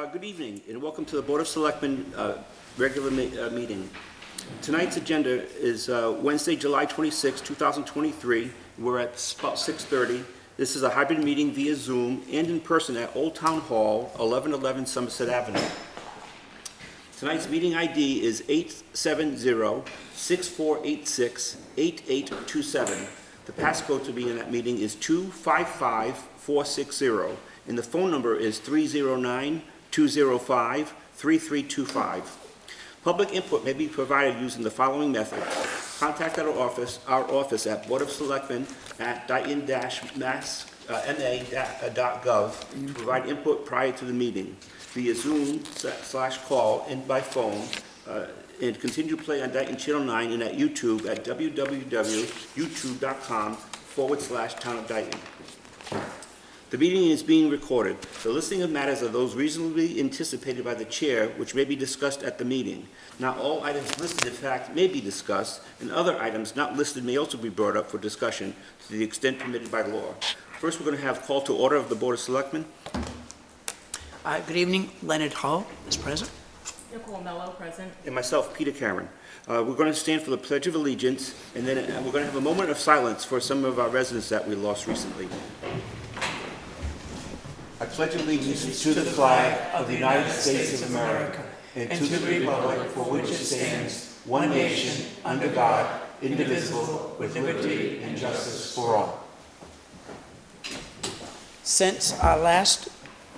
Good evening, and welcome to the Board of Selectmen regular meeting. Tonight's agenda is Wednesday, July 26, 2023. We're at about 6:30. This is a hybrid meeting via Zoom and in person at Old Town Hall, 1111 Somerset Avenue. Tonight's meeting ID is 870-6486-8827. The passcode to be in that meeting is 255460, and the phone number is 309-205-3325. Public input may be provided using the following methods. Contact our office at Board of Selectmen at dayton-ma.gov to provide input prior to the meeting, via Zoom/call and by phone, and continue to play on Dayton Channel 9 and at YouTube at www.youtube.com/Town of Dayton. The meeting is being recorded. The listing of matters are those reasonably anticipated by the chair, which may be discussed at the meeting. Not all items listed, in fact, may be discussed, and other items not listed may also be brought up for discussion to the extent permitted by law. First, we're going to have call to order of the Board of Selectmen. Good evening. Leonard Hull is present. Nicole Mello, present. And myself, Peter Cameron. We're going to stand for the Pledge of Allegiance, and then we're going to have a moment of silence for some of our residents that we lost recently. I pledge allegiance to the flag of the United States of America and to the republic for which it stands, one nation, under God, indivisible, with liberty and justice for all. Since our last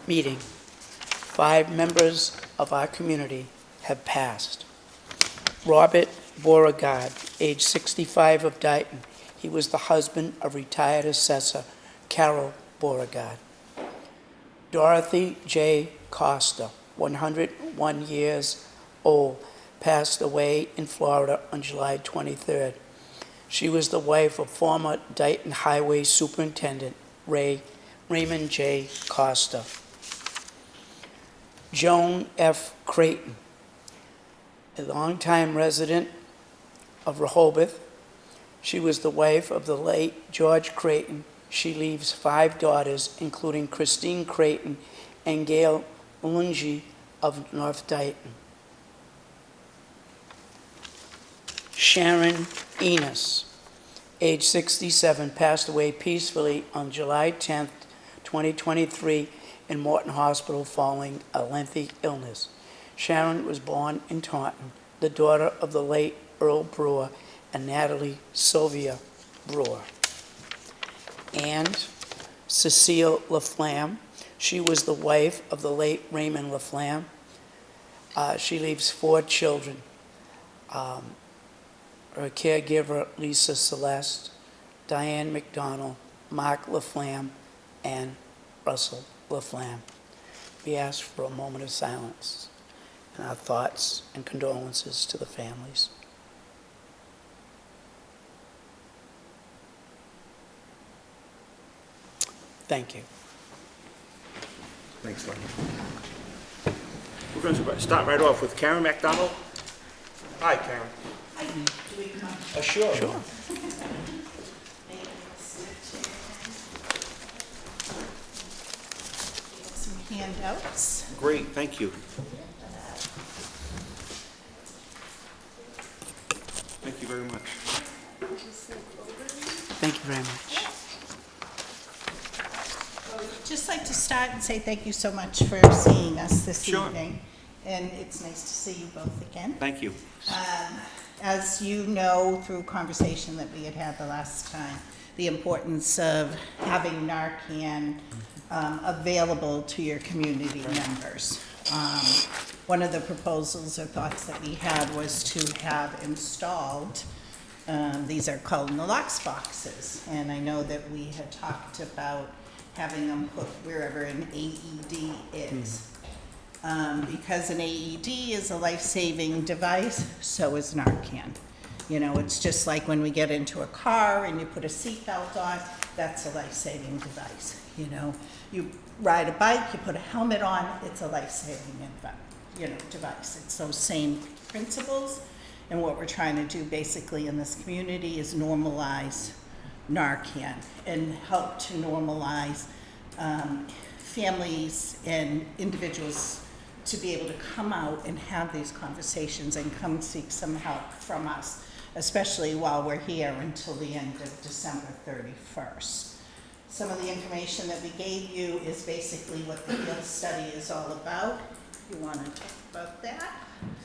meeting, 5 members of our community have passed. Robert Beauregard, age 65, of Dayton. He was the husband of retired assessor Carol Beauregard. Dorothy J. Costa, 101 years old, passed away in Florida on July 23rd. She was the wife of former Dayton Highway Superintendent Raymond J. Costa. Joan F. Creighton, a longtime resident of Rehoboth. She was the wife of the late George Creighton. She leaves 5 daughters, including Christine Creighton and Gail Lungi of North Dayton. Sharon Enos, age 67, passed away peacefully on July 10th, 2023, in Morton Hospital following a lengthy illness. Sharon was born in Taunton, the daughter of the late Earl Brewer and Natalie Sylvia Brewer. And Cecile LaFlamme, she was the wife of the late Raymond LaFlamme. She leaves 4 children. Her caregiver, Lisa Celeste, Diane McDonald, Mark LaFlamme, and Russell LaFlamme. We ask for a moment of silence and our thoughts and condolences to the families. Thank you. Thanks, Lenny. We're going to start right off with Karen McDonald. Hi, Karen. Hi. Do we come? Sure. Sure. Some handouts. Great, thank you. Thank you very much. Thank you very much. Just like to start and say thank you so much for seeing us this evening. And it's nice to see you both again. Thank you. As you know, through conversation that we had the last time, the importance of having Narcan available to your community members. One of the proposals or thoughts that we had was to have installed, these are called Nalox boxes, and I know that we had talked about having them put wherever an AED is. Because an AED is a life-saving device, so is Narcan. You know, it's just like when we get into a car and you put a seatbelt on, that's a life-saving device. You know, you ride a bike, you put a helmet on, it's a life-saving device. It's those same principles, and what we're trying to do basically in this community is normalize Narcan and help to normalize families and individuals to be able to come out and have these conversations and come seek some help from us, especially while we're here until the end of December 31st. Some of the information that we gave you is basically what the HEAL study is all about. You want to talk about that?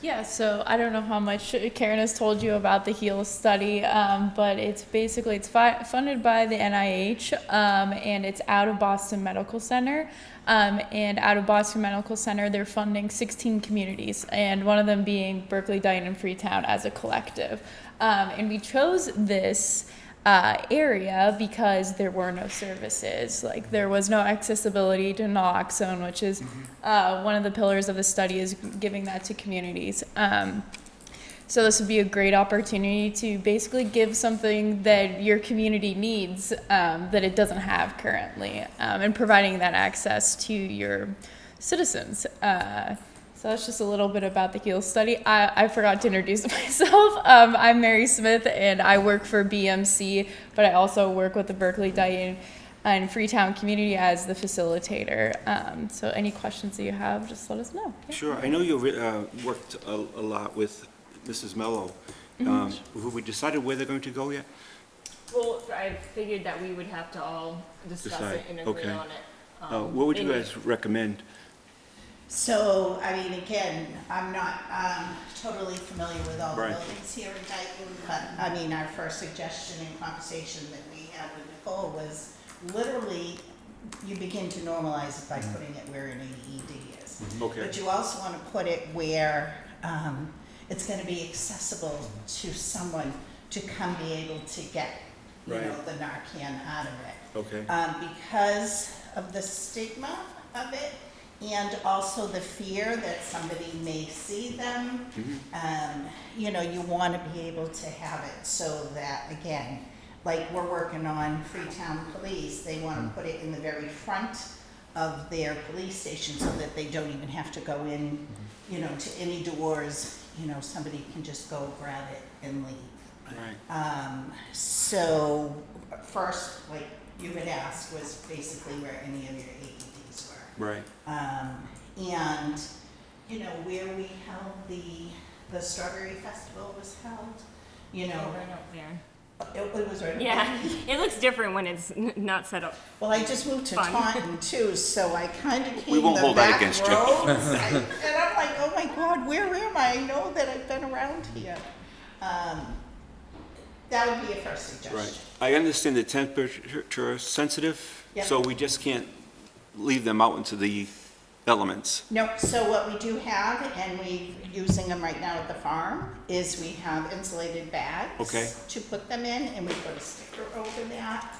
Yeah, so I don't know how much Karen has told you about the HEAL study, but it's basically, it's funded by the NIH, and it's out of Boston Medical Center. And out of Boston Medical Center, they're funding 16 communities, and one of them being Berkeley, Dighton, and Freetown as a collective. And we chose this area because there were no services. Like, there was no accessibility to naloxone, which is one of the pillars of the study, is giving that to communities. So this would be a great opportunity to basically give something that your community needs that it doesn't have currently, and providing that access to your citizens. So that's just a little bit about the HEAL study. I forgot to introduce myself. I'm Mary Smith, and I work for BMC, but I also work with the Berkeley, Dighton, and Freetown community as the facilitator. So any questions that you have, just let us know. Yeah. Sure. I know you worked a lot with Mrs. Mello. Have we decided where they're going to go yet? Well, I figured that we would have to all discuss Decide. it and agree Okay. on it. What would you and- guys recommend? So, I mean, again, I'm not totally familiar with all the Right. buildings here in Dayton, but, I mean, our first suggestion and conversation that we had with Nicole was literally, you begin to normalize it by putting it where an AED is. Okay. But you also want to put it where it's going to be accessible to someone to come be able to get, you know, Right. the Narcan out of it. Okay. Because of the stigma of it, and also the fear that somebody may see them, you know, you want to be able to have it so that, again, like we're working on Freetown Police, they want to put it in the very front of their police station so that they don't even have to go in, you know, to any doors, you know, somebody can just go grab it and leave. Right. So first, like you had asked, was basically where any of your AEDs were. Right. And, you know, where we held the Strawberry Festival was held, you know, Right up there. it was right. Yeah, it looks different when it's not set up. Well, I just moved to Fun. Taunton too, so I kind of came We won't the hold that back against you. roads. And I'm like, oh my God, where am I? I know that I've been around here. That would be a first suggestion. Right. I understand the temperature sensitive, Yep. so we just can't leave them out into the elements. No, so what we do have, and we're using them right now at the farm, is we have insulated bags. Okay. To put them in, and we put a sticker over that.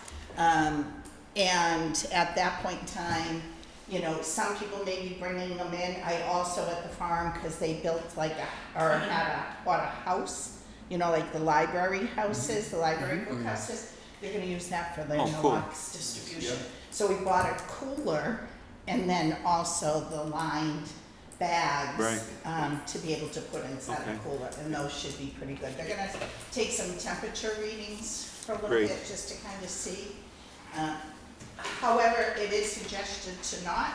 And at that point in time, you know, some people may be bringing them in. I also at the farm, because they built like bought a house, you know, like the library houses, the library book houses. They're gonna use that for their Oh, cool. Nalox distribution. So we bought a cooler and then also the lined bags to be able to put inside Okay. the cooler, and those should be pretty good. They're gonna take some temperature readings for a little Great. bit just to kind of see. However, it is suggested to not,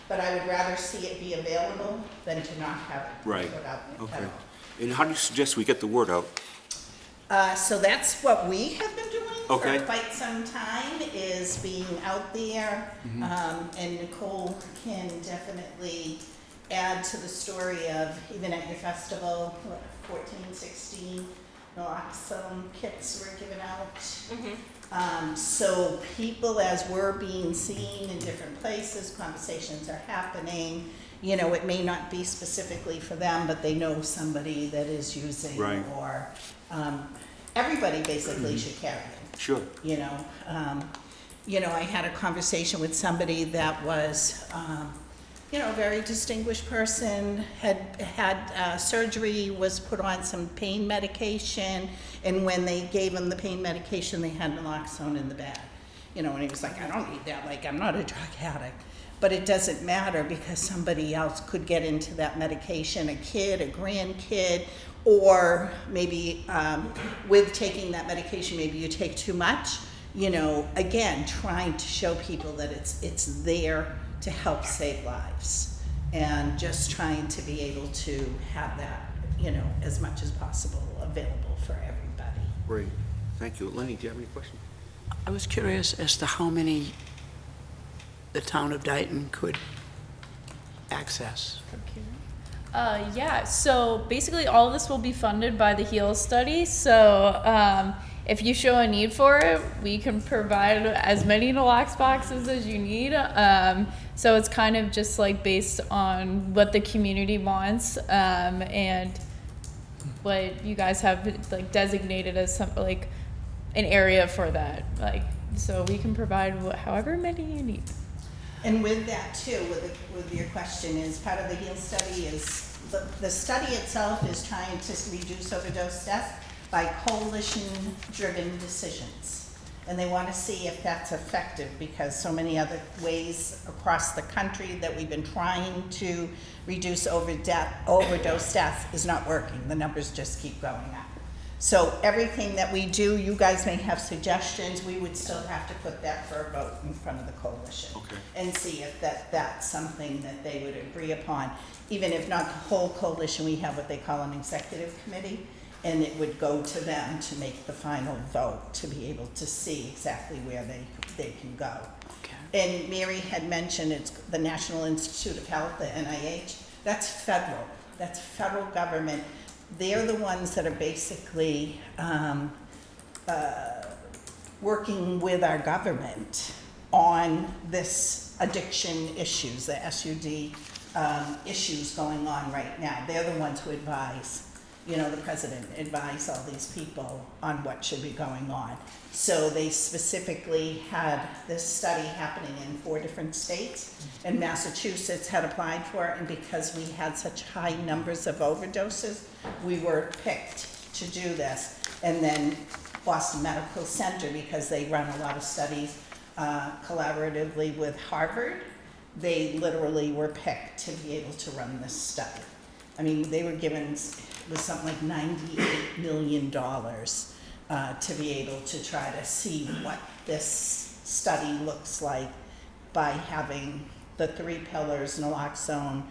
but I would rather see it be available than to not have it Right. put out at Okay. all. And how do you suggest we get the word out? So that's what we have been doing Okay. for quite some time, is being out there. And Nicole can definitely add to the story of, even at your festival, 14, 16, naloxone kits were given out. So people, as we're being seen in different places, conversations are happening. You know, it may not be specifically for them, but they know somebody that is using, Right. or everybody basically should carry it. Sure. You know, I had a conversation with somebody that was, you know, a very distinguished person, had surgery, was put on some pain medication, and when they gave him the pain medication, they had naloxone in the bag. You know, and he was like, I don't need that, like, I'm not a drug addict. But it doesn't matter, because somebody else could get into that medication, a kid, a grandkid, or maybe with taking that medication, maybe you take too much. You know, again, trying to show people that it's there to help save lives. and just trying to be able to have that, as much as possible available for everybody. Great. Thank you. Lenny, do you have any questions? I was curious as to how many the town of Dayton could access. Yeah, so basically all of this will be funded by the HEAL study. So if you show a need for it, we can provide as many deluxe boxes as you need. So it's kind of just like based on what the community wants and what you guys have like designated as some like an area for that. Like, so we can provide however many you need. And with that too, with your question, is part of the HEAL study is, the study itself is trying to reduce overdose deaths by coalition-driven decisions. And they want to see if that's effective, because so many other ways across the country that we've been trying to reduce overdose deaths is not working. The numbers just keep going up. So everything that we do, you guys may have suggestions, we would still have to put that for a vote in front of the coalition. Okay. And see if that's something that they would agree upon. Even if not the whole coalition, we have what they call an executive committee, and it would go to them to make the final vote, to be able to see exactly where they can go. Okay. And Mary had mentioned it's the National Institute of Health, the NIH, that's federal government. They're the ones that are basically working with our government on this addiction issues, the SUD issues going on right now. They're the ones who advise, the president advise all these people on what should be going on. So they specifically had this study happening in 4 different states, and Massachusetts had applied for it, and because we had such high numbers of overdoses, we were picked to do this. And then Boston Medical Center, because they run a lot of studies collaboratively with Harvard, they literally were picked to be able to run this study. I mean, they were given, it was something like $98 million to be able to try to see what this study looks like by having the 3 pillars, naloxone,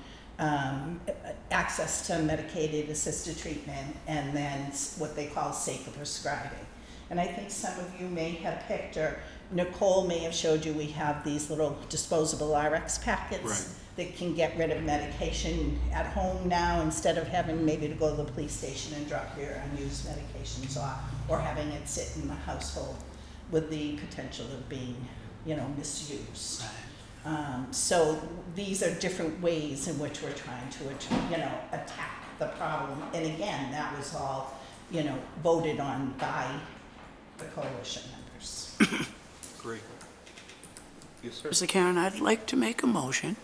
access to medicated assisted treatment, and then what they call safer prescribing. And I think some of you may have picked, or Nicole may have showed you, we have these little disposable RX packets. Right. That can get rid of medication at home now, instead of having maybe to go to the police station and drop your unused medications off, or having it sit in the household with the potential of being, misused. So these are different ways in which we're trying to, attack the problem. And again, that was all, voted on by the coalition members. Great. Yes, sir. Mr. Karen, I'd like to make a motion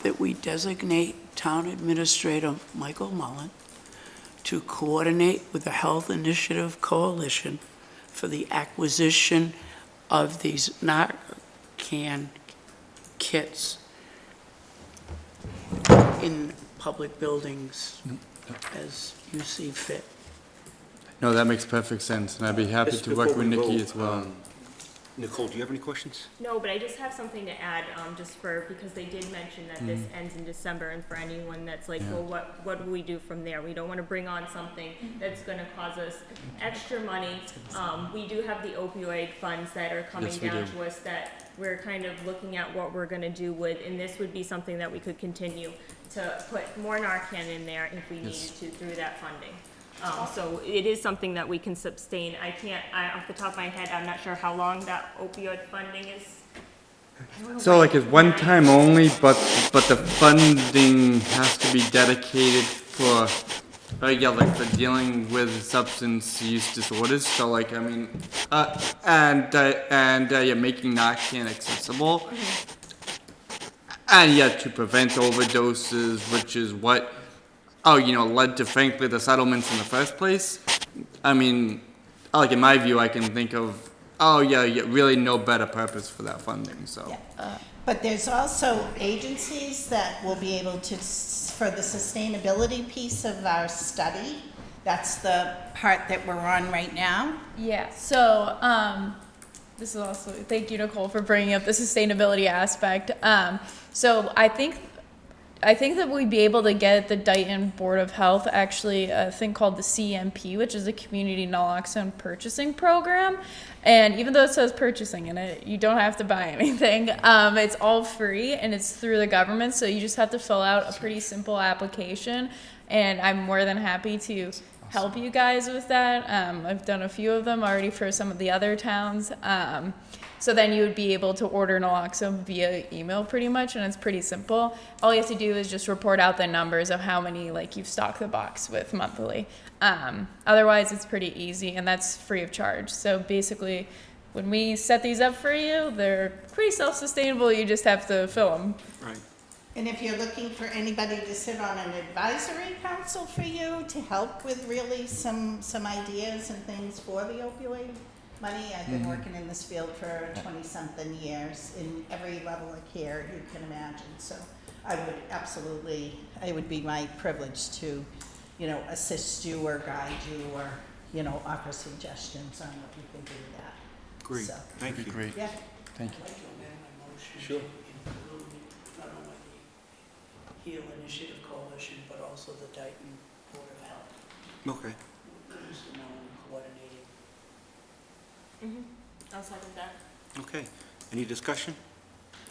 that we designate Town Administrator Michael Mullen to coordinate with the Health Initiative Coalition for the acquisition of these Narcan kits in public buildings as you see fit. No, that makes perfect sense, and I'd be happy Just to work before with we Nikki vote, as well. Nicole, do you have any questions? No, but I just have something to add, because they did mention that this ends in December, and for anyone that's like, well, what do we do from there? We don't wanna bring on something that's gonna cause us extra money. We do have the opioid funds that are coming Yes, we down do. to us that we're kind of looking at what we're gonna do with, and this would be something that we could continue to put more Narcan in there if we needed to through that funding. So it is something that we can sustain. Off the top of my head, I'm not sure how long that opioid funding is. So like it's one time only, but the funding has to be dedicated for, for dealing with substance use disorders. So like, I mean, making Narcan accessible. And to prevent overdoses, which is what, led to, frankly, the settlements in the first place. I mean, in my view, I can think of, really no better purpose for that funding, so. Yeah. But there's also agencies that will be able to, for the sustainability piece of our study, that's the part that we're on right now. Yeah, so this is also, thank you, Nicole, for bringing up the sustainability aspect. So I think I think that we'd be able to get the Dayton Board of Health actually a thing called the CMP, which is a Community Naloxone Purchasing Program. And even though it says purchasing in it, you don't have to buy anything. It's all free and it's through the government. So you just have to fill out a pretty simple application. And I'm more than happy to help you guys with that. I've done a few of them already for some of the other towns. So then you would be able to order naloxone via email pretty much, and it's pretty simple. All you have to do is just report out the numbers of how many like you've stocked the box with monthly. Otherwise, it's pretty easy, and that's free of charge. So basically, when we set these up for you, they're pretty self-sustainable. You just have to fill them. Right. And if you're looking for anybody to sit on an advisory council for you to help with really some ideas and things for the opioid money, I've been working in this field for 20-something years in every level of care you can imagine. So I would absolutely, it would be my privilege to, assist you or guide you or, offer suggestions on what you can do with that. Great, So, thank you. Great. yeah. Thank you. I'd like to amend my motion Sure. to include not only the HEAL Initiative Coalition, but also the Dayton Board of Health, Okay. who's the one coordinating. I'll second that. Okay. Any discussion?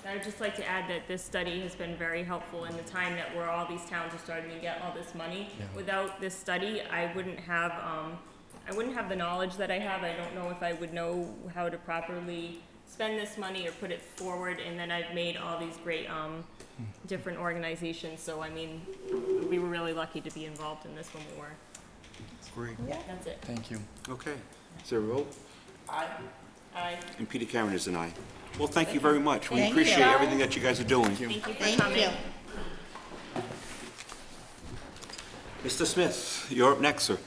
I'd just like to add that this study has been very helpful in the time that where all these towns are starting to get all this money. Without this study, I wouldn't have the knowledge that I have. I don't know if I would know how to properly spend this money or put it forward, and then I've made all these great, different organizations. So, I mean, we were really lucky to be involved in this when we were. Great. That's it. Thank you. Okay. Is there a vote? Aye. Aye. And Peter Karen is an aye. Well, thank you very much. We Thank appreciate you. everything that you guys are doing. Thank you for Thank coming. you. Mr. Smith, you're up next, sir.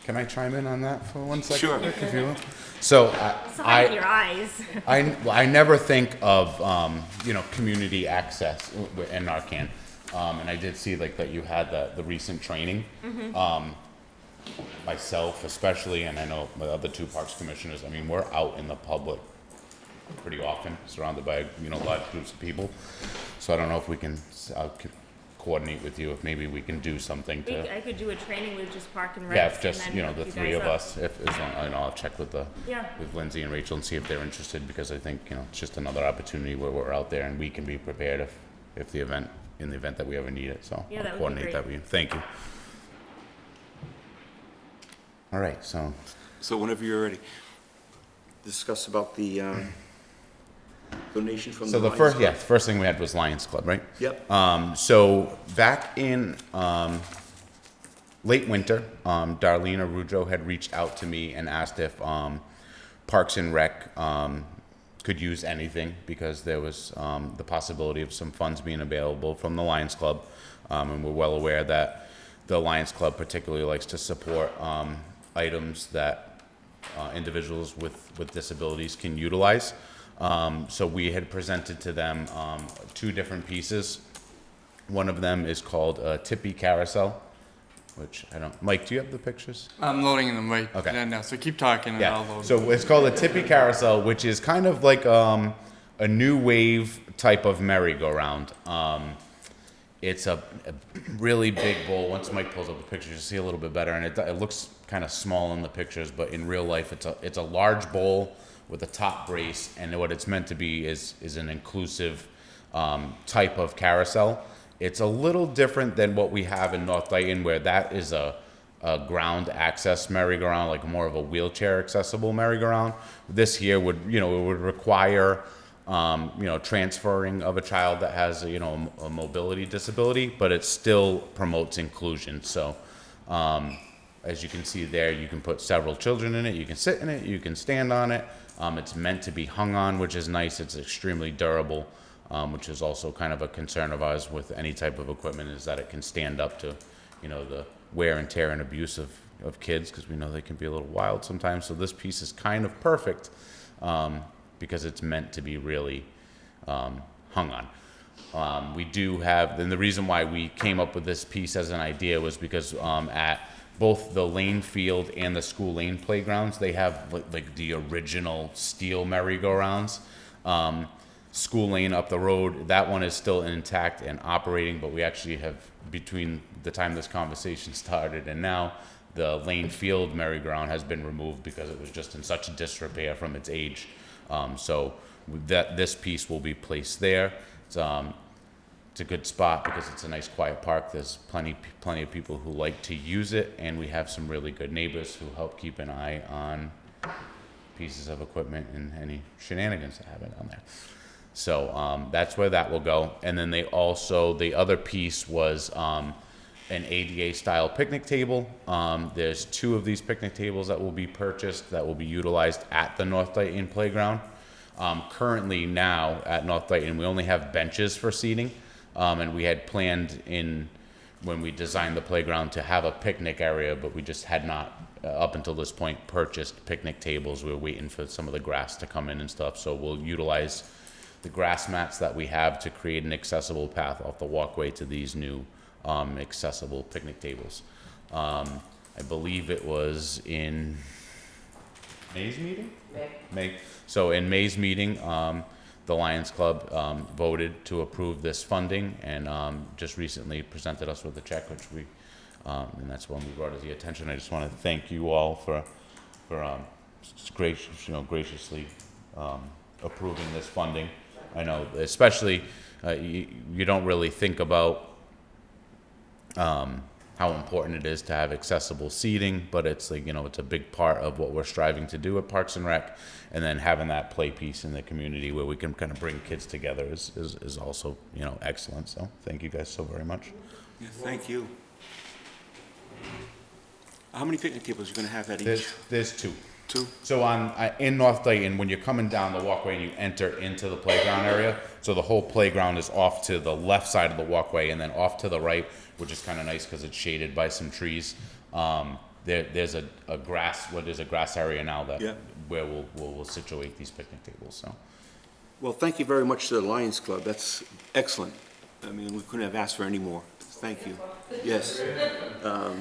Can I chime in on that for 1 second? Sure. Rick, if you will? So Sign with your eyes. I never think of community access in Narcan, and I did see like that you had the recent training. Myself especially, and I know my other two parks commissioners. I mean, we're out in the public pretty often, surrounded by large groups of people. So I don't know if we can coordinate with you if maybe we can do something to. I could do a training with just Park and Rec. Yeah, if just and then hook the you three guys of up. us. If as long, I'll check with Yeah. with Lindsay and Rachel and see if they're interested, because I think it's just another opportunity where we're out there and we can be prepared if the event that we ever need it. So Yeah, I'll that would be coordinate great. that with you. Thank you. All right, so So whenever you're ready, discuss about the donation from the the Lions Club. first thing we had was Lions Club, right? Yep. So back in late winter, Darlene Arujo had reached out to me and asked if Parks and Rec could use anything, because there was the possibility of some funds being available from the Lions Club, and we're well aware that the Lions Club particularly likes to support items that individuals with disabilities can utilize. So we had presented to them two different pieces. One of them is called a Tippy Carousel, which I don't. Mike, do you have the pictures? I'm loading them right Okay. now, so keep talking and I'll Yeah. load. So it's called a Tippy Carousel, which is kind of like a new wave type of merry-go-round. It's a really big bowl. Once Mike pulls up the pictures, you'll see a little bit better, and it looks kind of small in the pictures, but in real life, it's a large bowl with a top brace, and what it's meant to be is an inclusive type of carousel. It's a little different than what we have in North Dayton, where that is a ground access merry-go-round, like more of a wheelchair accessible merry-go-round. This here would, it would require transferring of a child that has a mobility disability, but it still promotes inclusion. So as you can see there, you can put several children in it, you can sit in it, you can stand on it. It's meant to be hung on, which is nice. It's extremely durable, which is also kind of a concern of ours with any type of equipment, is that it can stand up to the wear and tear and abuse of kids, because we know they can be a little wild sometimes. So this piece is kind of perfect because it's meant to be really hung on. We do have, and the reason why we came up with this piece as an idea was because at both the Lane Field and the School Lane playgrounds, they have like the original steel merry-go-rounds. school lane up the road, that one is still intact and operating, but we actually have, between the time this conversation started and now, the Lane Field merry-go-round has been removed because it was just in such disrepair from its age. So this piece will be placed there. It's a good spot because it's a nice quiet park. There's plenty of people who like to use it, and we have some really good neighbors who help keep an eye on pieces of equipment and any shenanigans that happen down there. So that's where that will go. And then the other piece was an ADA style picnic table. There's 2 of these picnic tables that will be purchased that will be utilized at the North Dayton Playground. Currently now at North Dayton, we only have benches for seating. And we had planned when we designed the playground to have a picnic area, but we just had not, up until this point, purchased picnic tables. We were waiting for some of the grass to come in and stuff. So we'll utilize the grass mats that we have to create an accessible path off the walkway to these new accessible picnic tables. I believe it was in May's meeting? May. So in May's meeting, the Lions Club voted to approve this funding and just recently presented us with a check, which we, and that's when we brought it to the attention. I just want to thank you all for graciously approving this funding. I know, especially you don't really think about how important it is to have accessible seating, but it's like, it's a big part of what we're striving to do at Parks and Rec, and then having that play piece in the community where we can kind of bring kids together is also, excellent. So thank you guys so very much. Yeah, thank you. How many picnic tables are you going to have at each? There's 2. 2? So in North Dayton, when you're coming down the walkway and you enter into the playground area, so the whole playground is off to the left side of the walkway, and then off to the right, which is kind of nice because it's shaded by some trees. There's a grass area now where we'll situate these picnic tables. So, Well, thank you very much to the Lions Club. That's excellent. I mean, we couldn't have asked for any more. Thank you. Yes. It's a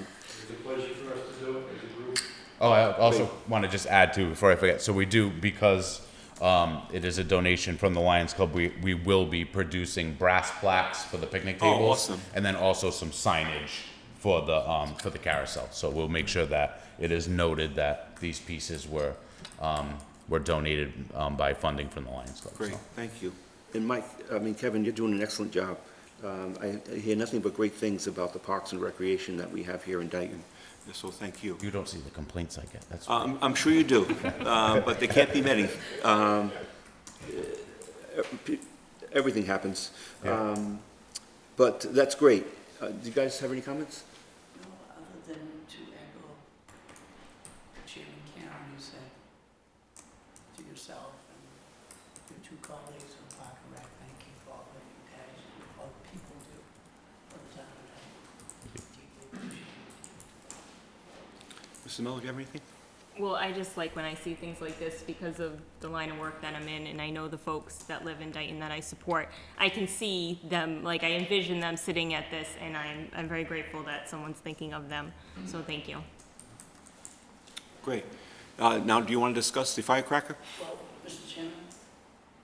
pleasure for us to do it as a group. oh, I also want to just add too before I forget. So we do, because it is a donation from the Lions Club, we will be producing brass plaques for the picnic tables. Oh, awesome. And then also some signage for the carousel. So we'll make sure that it is noted that these pieces were donated by funding from the Lions Club. Great, So. thank you. And Mike, Kevin, you're doing an excellent job. I hear nothing but great things about the Parks and Recreation that we have here in Dayton. So thank you. You don't see the complaints I get. That's I'm sure you do, but there can't be many. Everything happens. Yeah. But that's great. Do you guys have any comments? No, other than to echo Chairman Karen, you said to yourself and your 2 colleagues in Park and Rec, thank you for all that you guys, all the people do for the town of Dayton. Deeply appreciate it. Mr. Miller, do you have anything? Well, I just like when I see things like this because of the line of work that I'm in, and I know the folks that live in Dayton that I support. I can see them, like I envision them sitting at this, and I'm very grateful that someone's thinking of them. So thank you. Great. Now, do you want to discuss the firecracker? Well, Mr. Chairman,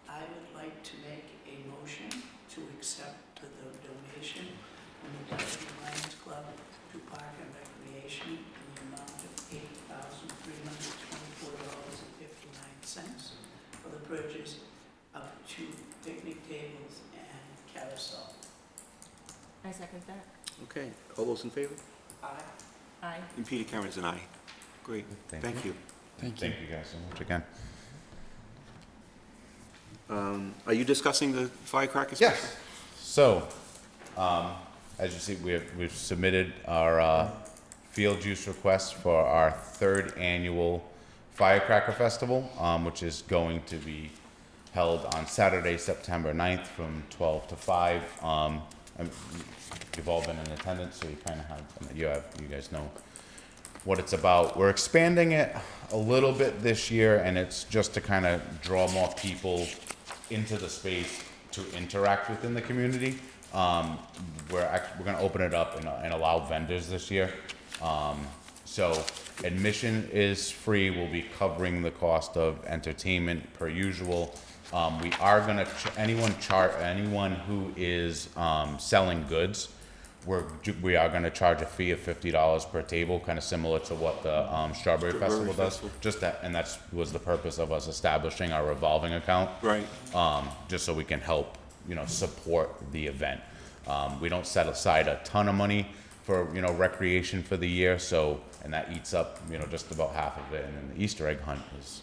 I would like to make a motion to accept the donation from the Dayton Lions Club to Park and Recreation in the amount of $8,324.59 for the purchase of 2 picnic tables and carousel. I second that. Okay, all those in favor? Aye. Aye. And Peter Karen's an aye. Great, thank you. Thank you guys so much again. Are you discussing the firecrackers? Yes. So, as you see, we've submitted our field use request for our 3rd annual Firecracker Festival, which is going to be held on Saturday, September 9th from 12 to 5. You've all been in attendance, so you kind of you guys know what it's about. We're expanding it a little bit this year, and it's just to kind of draw more people into the space to interact within the community. We're going to open it up and allow vendors this year. So admission is free. We'll be covering the cost of entertainment per usual. We are gonna, anyone who is, selling goods, we are gonna charge a fee of $50 per table, kinda similar to what the, Strawberry Festival does. Just that, and that's, was the purpose of us establishing our revolving account. Right. Just so we can help, support the event. We don't set aside a ton of money for, recreation for the year, so, and that eats up, just about half of it, and then the Easter egg hunt is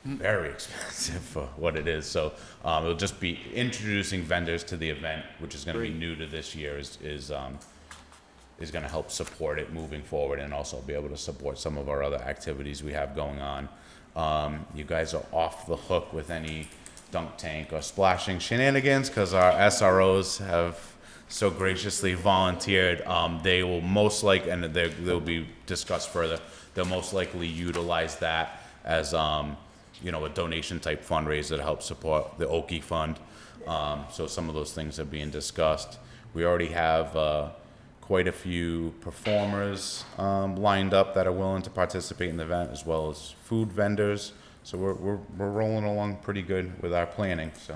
very expensive for what it is, so, it'll just be introducing vendors to the event, which is gonna be new to this year, is gonna help support it moving forward, and also be able to support some of our other activities we have going on. You guys are off the hook with any dunk tank or splashing shenanigans, because our SROs have so graciously volunteered. They will most likely, and they'll be discussed further, they'll most likely utilize that as, a donation type fundraiser to help support the Oki Fund. So some of those things are being discussed. We already have, quite a few performers, lined up that are willing to participate in the event, as well as food vendors. So we're rolling along pretty good with our planning, so.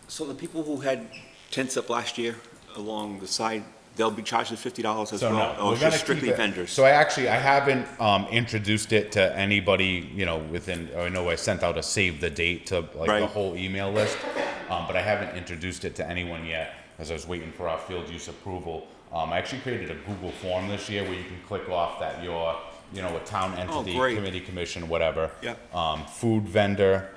So the people who had tents up last year along the side, they'll be charged the $50 as So well? no, Or we're it's gonna just strictly keep it- vendors? So I haven't introduced it to anybody, within, I know I sent out a save the date to like the Right. whole email list, but I haven't introduced it to anyone yet, as I was waiting for our field use approval. I actually created a Google form this year where you can click off that you're, a town entity, great. committee, commission, whatever. Yep. Food vendor,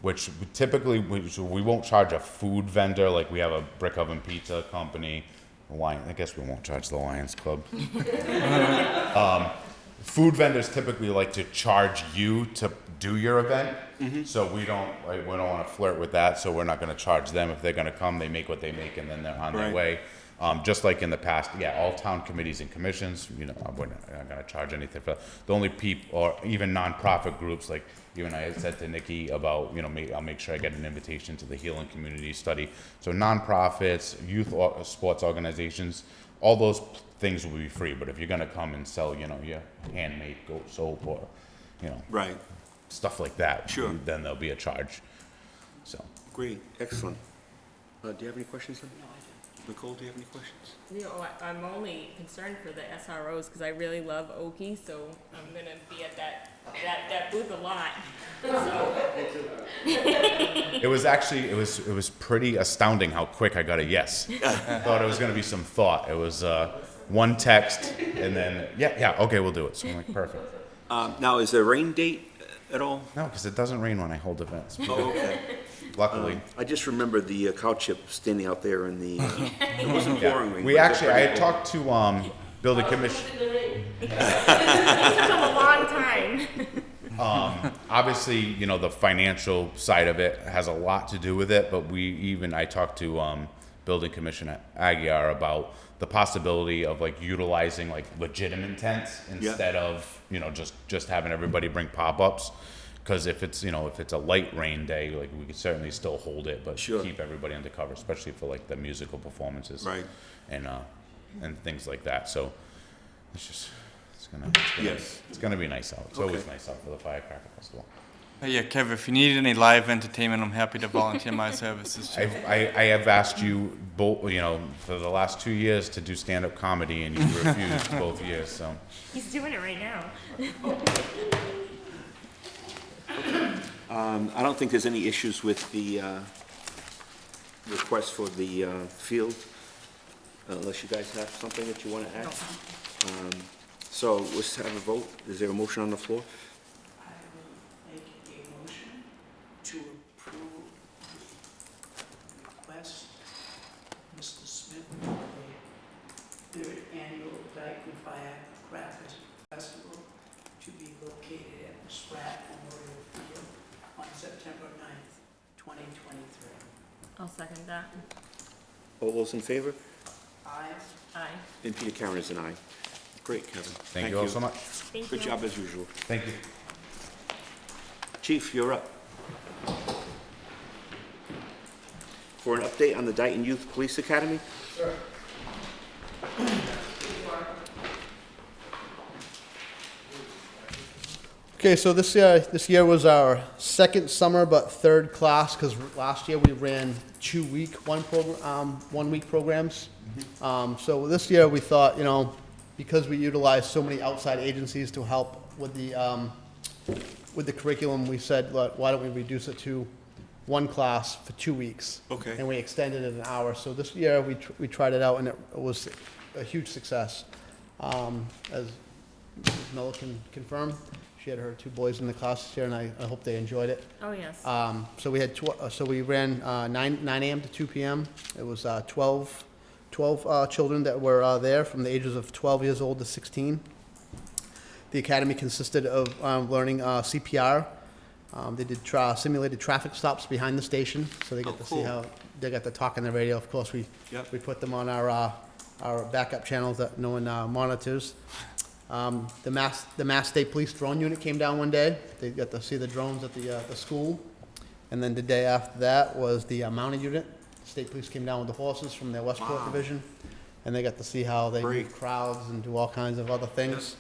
which typically, we won't charge a food vendor, like we have a brick oven pizza company, I guess we won't charge the Lions Club. Food vendors typically like to charge you to do your event, so we don't want to flirt with that, so we're not going to charge them. If they're going to come, they make what they make, and then they're on their Right. way. Just like in the past, all town committees and commissions, we're not going to charge anything for the only people, or even nonprofit groups, like you and I had said to Nikki about, I'll make sure I get an invitation to the Healing Community Study. So nonprofits, youth sports organizations, all those things will be free. But if you're going to come and sell, your handmade goat soap or, Right. stuff like that, Sure. then there'll be a charge. So. Great, excellent. Do you have any questions? No, I don't. Nicole, do you have any questions? I'm only concerned for the SROs, because I really love Oki, so I'm gonna be at that booth a lot, so. It was actually, it was pretty astounding how quick I got a yes. I thought it was gonna be some thought. It was, one text and then, okay, we'll do it. So I'm like, perfect. Now, is there a rain date at all? No, because it doesn't rain when I hold events, Oh, okay. luckily. I just remember the cow chip standing out there in the, it wasn't pouring rain. We but it actually, I had was talked to, building commission, It's come a long time. obviously, the financial side of it has a lot to do with it, but I talked to, building commissioner Aguirre about the possibility of like utilizing like legitimate tents instead of, just having everybody bring pop-ups. Because if it's a light rain day, like we could certainly still hold it, but Sure. keep everybody under cover, especially for like the musical performances. Right. And things like that. So it's Yes. gonna be nice out. It's Okay. always nice out for the Firecracker Festival. Yeah, Kev, if you need any live entertainment, I'm happy to volunteer my services too. I have asked you both, for the last 2 years to do stand-up comedy, and you refused both years. So He's doing it right now. I don't think there's any issues with the request for the field, unless you guys have something that you want to add. So let's have a vote. Is there a motion on the floor? I will make a motion to approve the request of Mr. Smith for the third annual Dayton Firecracker Festival to be located at the Spratt Memorial Field on September 9th, 2023. I'll second that. All those in favor? Aye. Aye. And Peter Karen is an aye. Great, Kevin. thank you all so much. Thank Good you. job as usual. Thank you. Chief, you're up. For an update on the Dayton Youth Police Academy? Okay, Okay, so this year was our second summer, but third class, because last year we ran 1 week programs. So this year we thought, because we utilized so many outside agencies to help with the curriculum, we said, look, why don't we reduce it to one class for 2 weeks? Okay. And we extended it an hour. So this year we tried it out, and it was a huge success. As Mrs. Miller can confirm, she had her 2 boys in the class this year, and I hope they enjoyed it. Oh, yes. So we had so we ran 9 a.m. to 2 p.m. It was 12 children that were there from the ages of 12 years old to 16. The academy consisted of learning CPR. They did simulated traffic stops behind the station, so they got to see how they got to talk on the radio. Of course, we put them on our backup channels that no one monitors. The Mass State Police drone unit came down one day. They got to see the drones at the school. And then the day after that was the mounted unit. State Police came down with the horses from their Westport division. And they got to see how they move crowds and do all kinds of other things.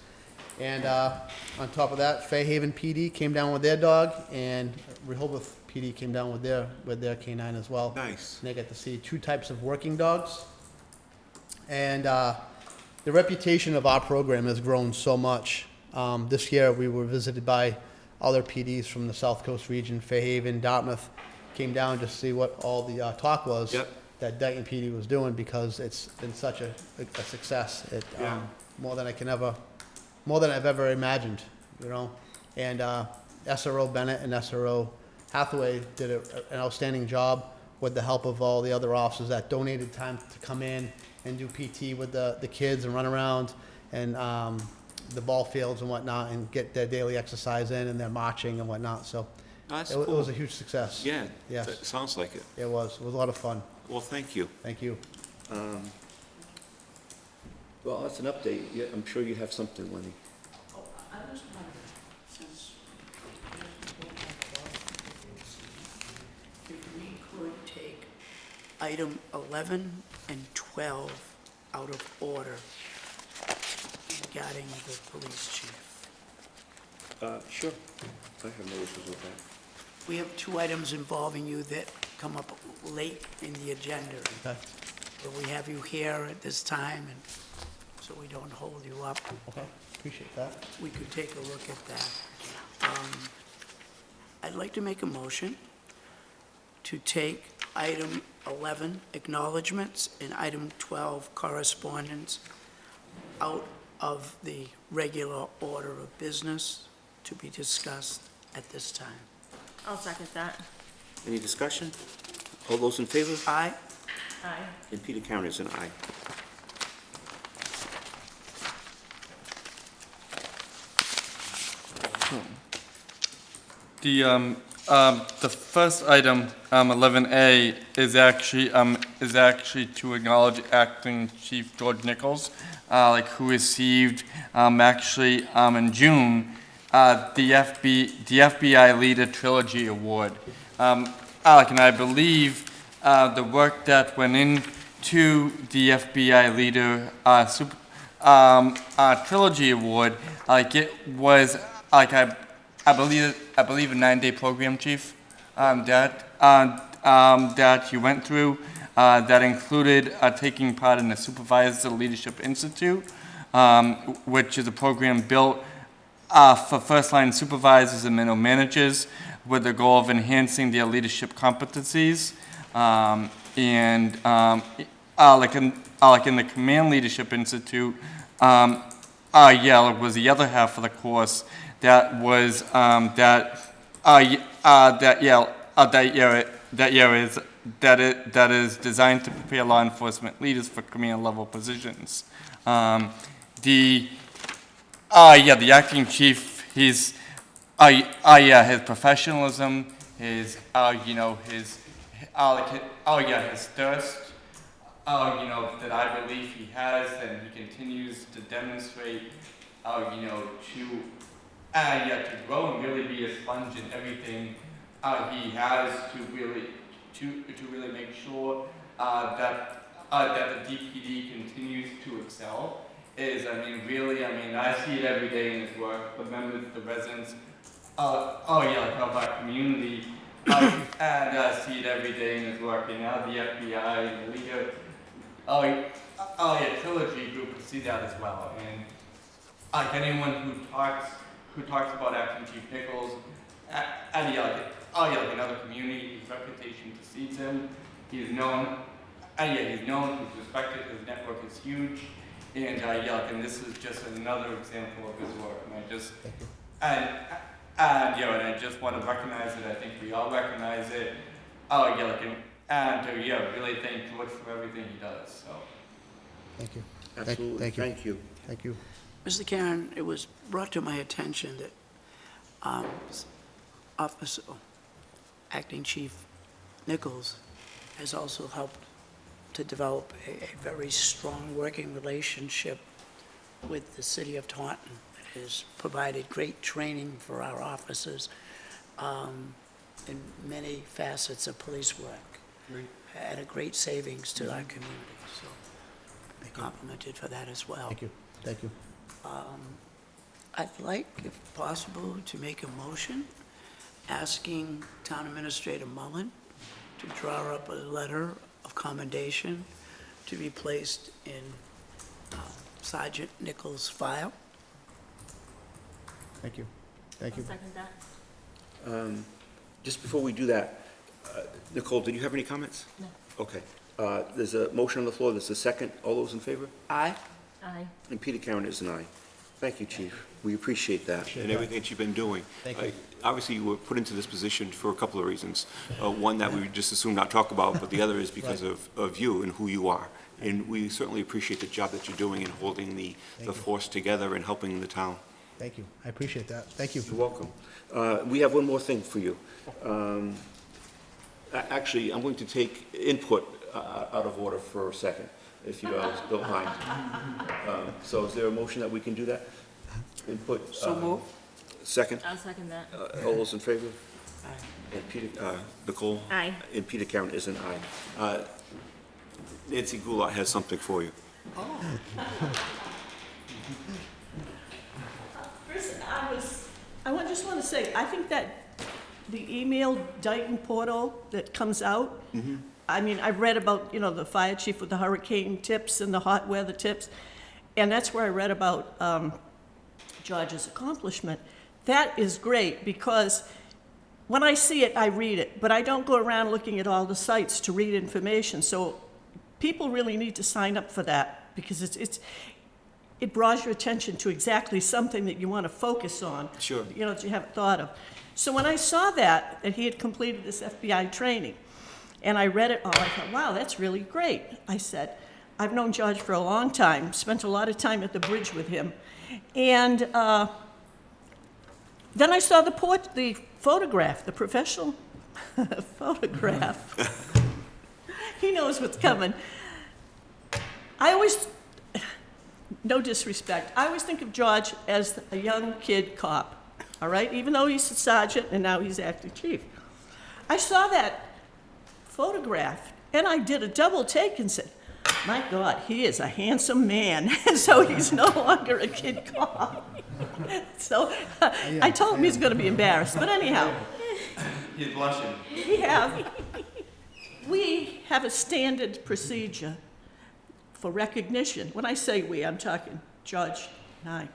And on top of that, Fairhaven PD came down with their dog, and Rehoboth PD came down with their canine as well. Nice. And they got to see 2 types of working dogs. And the reputation of our program has grown so much. This year we were visited by other PDs from the South Coast region. Fairhaven, Dartmouth came down to see what all the talk was that Dayton PD was doing, because it's been such a success. More than I've ever imagined, And SRO Bennett and SRO Hathaway did an outstanding job with the help of all the other officers that donated time to come in and do PT with the kids and run around and the ball fields and whatnot, and get their daily exercise in and their marching and whatnot. So That's it was a huge success. Yeah. Yes. That sounds like it. It was a lot of fun. Well, thank you. Thank you. Well, that's an update. Yeah, I'm sure you have something, Lenny. I was wondering, since if we could take item 11 and 12 out of order regarding the police chief. Sure. I have no issues with that. We have 2 items involving you that come up late in the agenda. Okay. But we have you here at this time, and so we don't hold you up. Okay. Appreciate that. We could take a look at that. I'd like to make a motion to take item 11, acknowledgements, and item 12, correspondence, out of the regular order of business to be discussed at this time. I'll second that. Any discussion? All those in favor? Aye? Aye. And Peter Karen is an aye. The first item, 11A, is actually to acknowledge Acting Chief George Nichols, who received in June the FBI Leader Trilogy Award. And I believe the work that went into the FBI Leader Trilogy Award, it was I believe a 9-day program, Chief, that you went through, that included taking part in the Supervisor Leadership Institute, which is a program built for first-line supervisors and middle managers with the goal of enhancing their leadership competencies. In the Command Leadership Institute, was the other half of the course that was that is designed to prepare law enforcement leaders for command level positions. The acting chief, his professionalism, his thirst, that I believe he has, and he continues to demonstrate, to grow and really be a sponge in everything he has to really make sure that the DPD continues to excel. I see it every day in his work. The members, the residents oh yeah, like of our community, and see it every day in his work. And now the FBI and the leader, Trilogy Group will see that as well. And like anyone who talks about Acting Chief Nichols, like another community, his reputation precedes him. He's known, he's known, he's respected. His network is huge, and and this is just another example of his work. And I just and I just want to recognize it. I think we all recognize it. Really thank George for everything he does. So. Thank you. Absolutely. Thank you. Thank you. Thank you. Mr. Karen, it was brought to my attention that Officer Acting Chief Nichols has also helped to develop a very strong working relationship with the city of Taunton. It has provided great training for our officers in many facets of police work. At a great savings to our community, so complimented for that as well. Thank you. Thank you. I'd like, if possible, to make a motion asking Town Administrator Mullen to draw up a letter of commendation to be placed in Sergeant Nichols' file. Thank you. Thank I'll you. second that. Just before we do that, Nicole, did you have any comments? No. Okay. There's a motion on the floor. There's a second. All those in favor? Aye. Aye. And Peter Karen is an aye. Thank you, Chief. We appreciate that and everything that you've been doing. Thank you. Obviously, you were put into this position for a couple of reasons. One that we would just assume not talk about, but the other is because of you and who you are. And we certainly appreciate the job that you're doing in holding the force together and helping the town. Thank you. I appreciate that. Thank you. You're welcome. We have one more thing for you. Actually, I'm going to take input out of order for a second, if you don't mind. So is there a motion that we can do that? Input? So move. Second? I'll second that. All those in favor? Aye. And Peter, Nicole? Aye. And Peter Karen is an aye. Nancy Goulart has something for you. First, just want to say, I think that the email Dayton portal that comes out, I mean, I've read about, the fire chief with the hurricane tips and the hot weather tips, and that's where I read about George's accomplishment. That is great, because when I see it, I read it, but I don't go around looking at all the sites to read information, so people really need to sign up for that, because it draws your attention to exactly something that you want to focus on. Sure. That you haven't thought of. So when I saw that he had completed this FBI training, and I read it all, I thought, wow, that's really great. I said, I've known George for a long time, spent a lot of time at the bridge with him. And then I saw the photograph, the professional photograph. He knows what's coming. I always, no disrespect, I always think of George as a young kid cop, all right? Even though he's a sergeant and now he's acting chief. I saw that photograph and I did a double take and said, my God, he is a handsome man. So he's no longer a kid cop. So I told him he's going to be embarrassed. But anyhow. He's blushing. We have a standard procedure for recognition. When I say we, I'm talking George and I.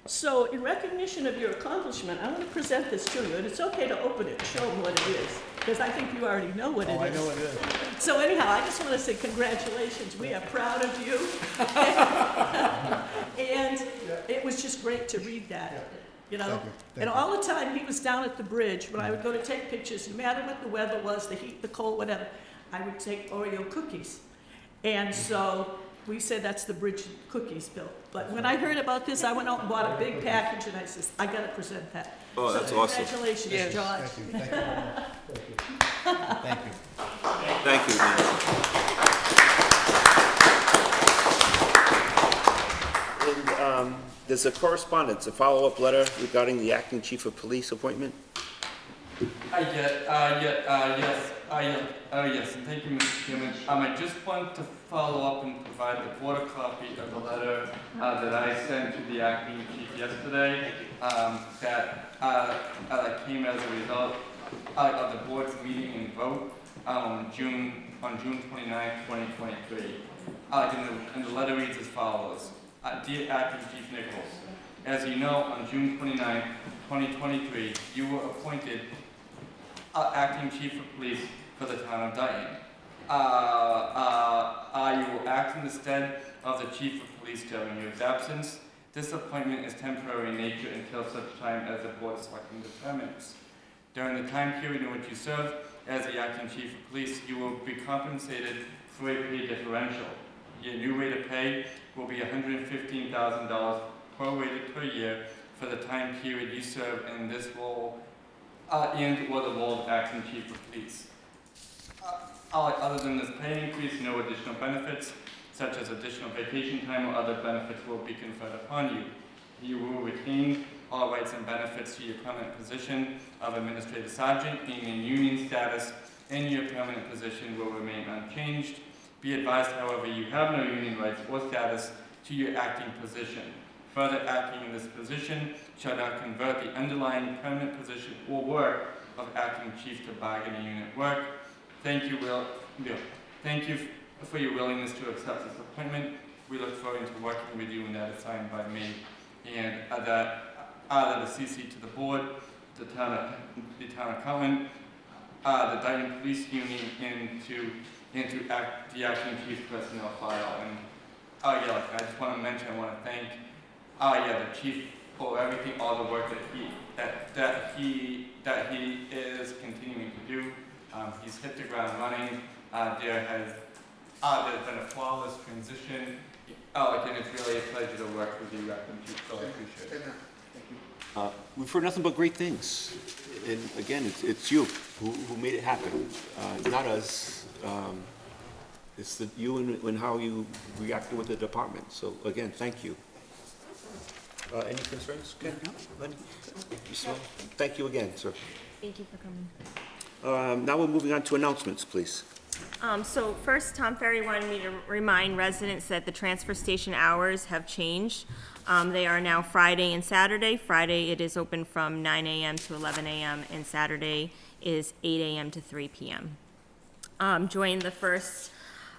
So in recognition of your accomplishment, I want to present this to you, and it's okay to open it and show them what it is, because I think you already know what it is. I know what it is. So anyhow, I just want to say congratulations. We are proud of you. And it was just great to read that, Thank you. And all the time he was down at the bridge, when I would go to take pictures, no matter what the weather was, the heat, the cold, whatever, I would take Oreo cookies. And so we said that's the bridge cookies, Bill. But when I heard about this, I went out and bought a big package, and I said, I got to present that. Oh, that's awesome. Congratulations, George. Thank you. Thank you very much. Thank you. Thank you, Nancy. And there's a correspondence, a follow-up letter regarding the acting chief of police appointment. Yes, and thank you, Mr. Chairman. I just want to follow up and provide the board a copy of the letter that I sent to the acting chief yesterday. That came as a result of the board's meeting and vote on June 29th, 2023. And the letter reads as follows. Dear Acting Chief Nichols, as you know, on June 29th, 2023, you were appointed Acting Chief of Police for the town of Dayton. You will act in the stead of the Chief of Police during your absence. This appointment is temporary in nature until such time as the Board of Selectmen determines. During the time period in which you serve as the Acting Chief of Police, you will be compensated for a pay differential. Your new rate of pay will be $115,000 prorated per year for the time period you serve in this role and or the role of Acting Chief of Police. Other than this pay increase, no additional benefits, such as additional vacation time or other benefits, will be conferred upon you. You will retain all rights and benefits to your permanent position of Administrative Sergeant, and your union status in your permanent position will remain unchanged. Be advised, however, you have no union rights or status to your acting position. Further, acting in this position shall not convert the underlying permanent position or work of acting chief to bargaining unit work. Thank you for your willingness to accept this appointment. We look forward to working with you when that is signed by me. And that the CC to the board, the town accountant, the Dayton Police Union, and to the acting chief personnel file. And I just want to mention, I want to thank the chief for everything, all the work that he is continuing to do. He's hit the ground running. There's been a flawless transition. And it's really a pleasure to work with you, Acting Chief, so I appreciate it. We've heard nothing but great things. And again, it's you who made it happen, not us. It's you and how you reacted with the department. So again, thank you. Any concerns, Ken? Lenny? Thank you again, sir. Thank you for coming. Now we're moving on to announcements, please. So first, Tom Ferry wanted me to remind residents that the transfer station hours have changed. They are now Friday and Saturday. Friday, it is open from 9 a.m. to 11 a.m., and Saturday is 8 a.m. to 3 p.m. Join the first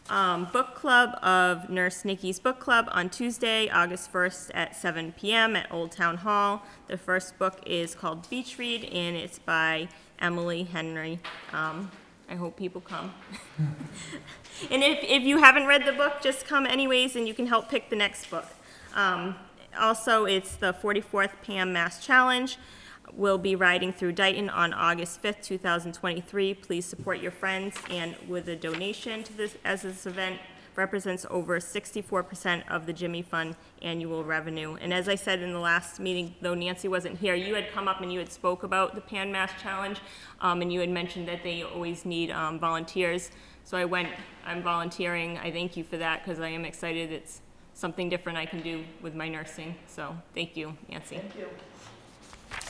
book club of Nurse Nikki's Book Club on Tuesday, August 1st at 7 p.m. at Old Town Hall. The first book is called Beach Read, and it's by Emily Henry. I hope people come. And if you haven't read the book, just come anyways, and you can help pick the next book. Also, it's the 44th Pam Mass Challenge. We'll be riding through Dayton on August 5th, 2023. Please support your friends, and with a donation to this, as this event represents over 64% of the Jimmy Fund annual revenue. And as I said in the last meeting, though Nancy wasn't here, you had come up and you had spoke about the Pan Mass Challenge, and you had mentioned that they always need volunteers. So I'm volunteering. I thank you for that, because I am excited. It's something different I can do with my nursing. So thank you, Nancy. Thank you.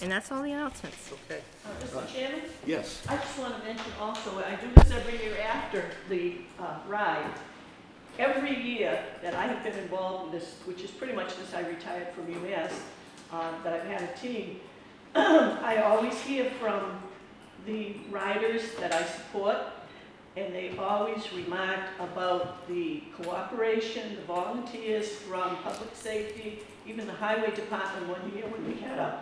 And that's all the announcements. Okay. Mr. Chairman? Yes. I just want to mention also, I do this every year after the ride. Every year that I have been involved in this, which is pretty much since I retired from UMass, that I've had a team, I always hear from the riders that I support, and they always remark about the cooperation, the volunteers from public safety, even the highway department one year when we had a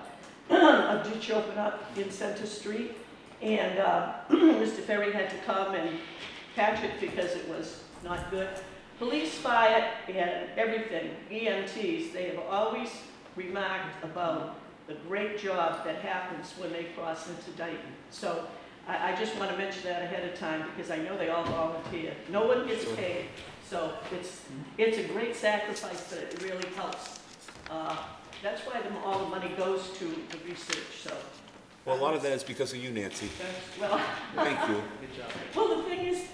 ditch open up in Center Street, and Mr. Ferry had to come and patch it because it was not good. Police, fire, and everything, EMTs, they have always remarked about the great job that happens when they cross into Dayton. So I just want to mention that ahead of time, because I know they all volunteer. No one gets paid, so it's a great sacrifice, but it really helps. That's why all the money goes to the research, so. Well, a lot of that is because of you, Nancy. Well, Thank you. well, the thing is,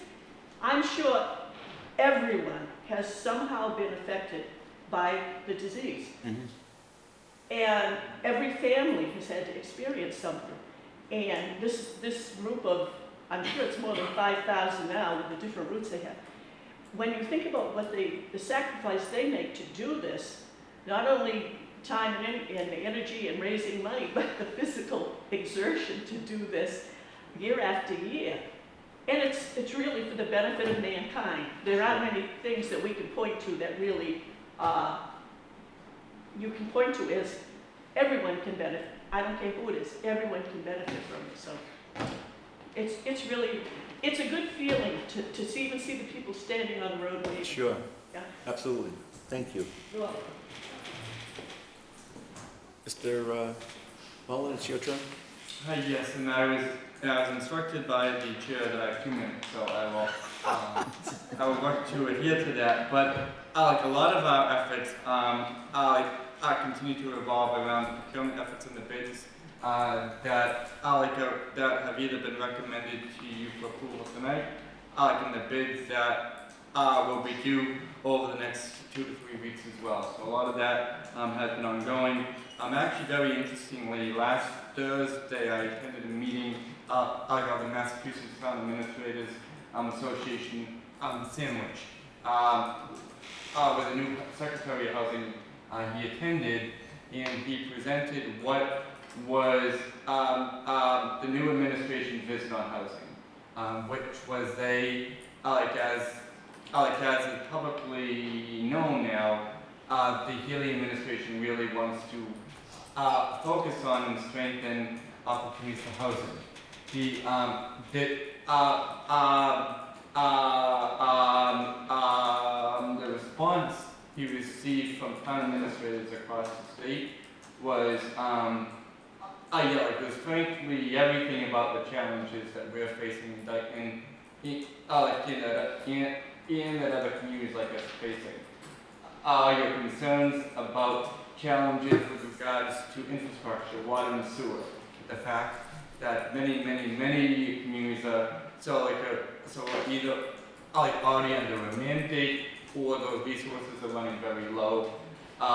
I'm sure everyone has somehow been affected by the disease. Mm-hmm. And every family has had to experience something. And this group of, I'm sure it's more than 5,000 now with the different routes they have. When you think about what the sacrifice they make to do this, not only time and energy and raising money, but the physical exertion to do this year after year. And it's really for the benefit of mankind. There aren't many things that we can point to that really you can point to as everyone can benefit. I don't care who it is, everyone can benefit from it. So it's really, it's a good feeling to even see the people standing on the road waving. Sure. Yeah. Absolutely. Thank you. You're welcome. Mr. Mullen, it's your turn. Yes, and I was instructed by the chair that I have 2 minutes, so I will work to adhere to that. But like a lot of our efforts, continue to revolve around the procurement efforts and the bids that have either been recommended to you for approval tonight, and the bids that will be due over the next 2 to 3 weeks as well. So a lot of that has been ongoing. Actually, very interestingly, last Thursday I attended a meeting of the Massachusetts Town Administrators Association Sandwich with the new Secretary of Housing. He attended and he presented what was the new administration's vision on housing, which was as is publicly known now, the Healy administration really wants to focus on and strengthen opportunities for housing. The response he received from town administrators across the state was, it was frankly everything about the challenges that we're facing in that other communities like us are facing. Your concerns about challenges with regards to infrastructure, water and sewer, the fact that many communities are either already under a mandate or those resources are running very low, or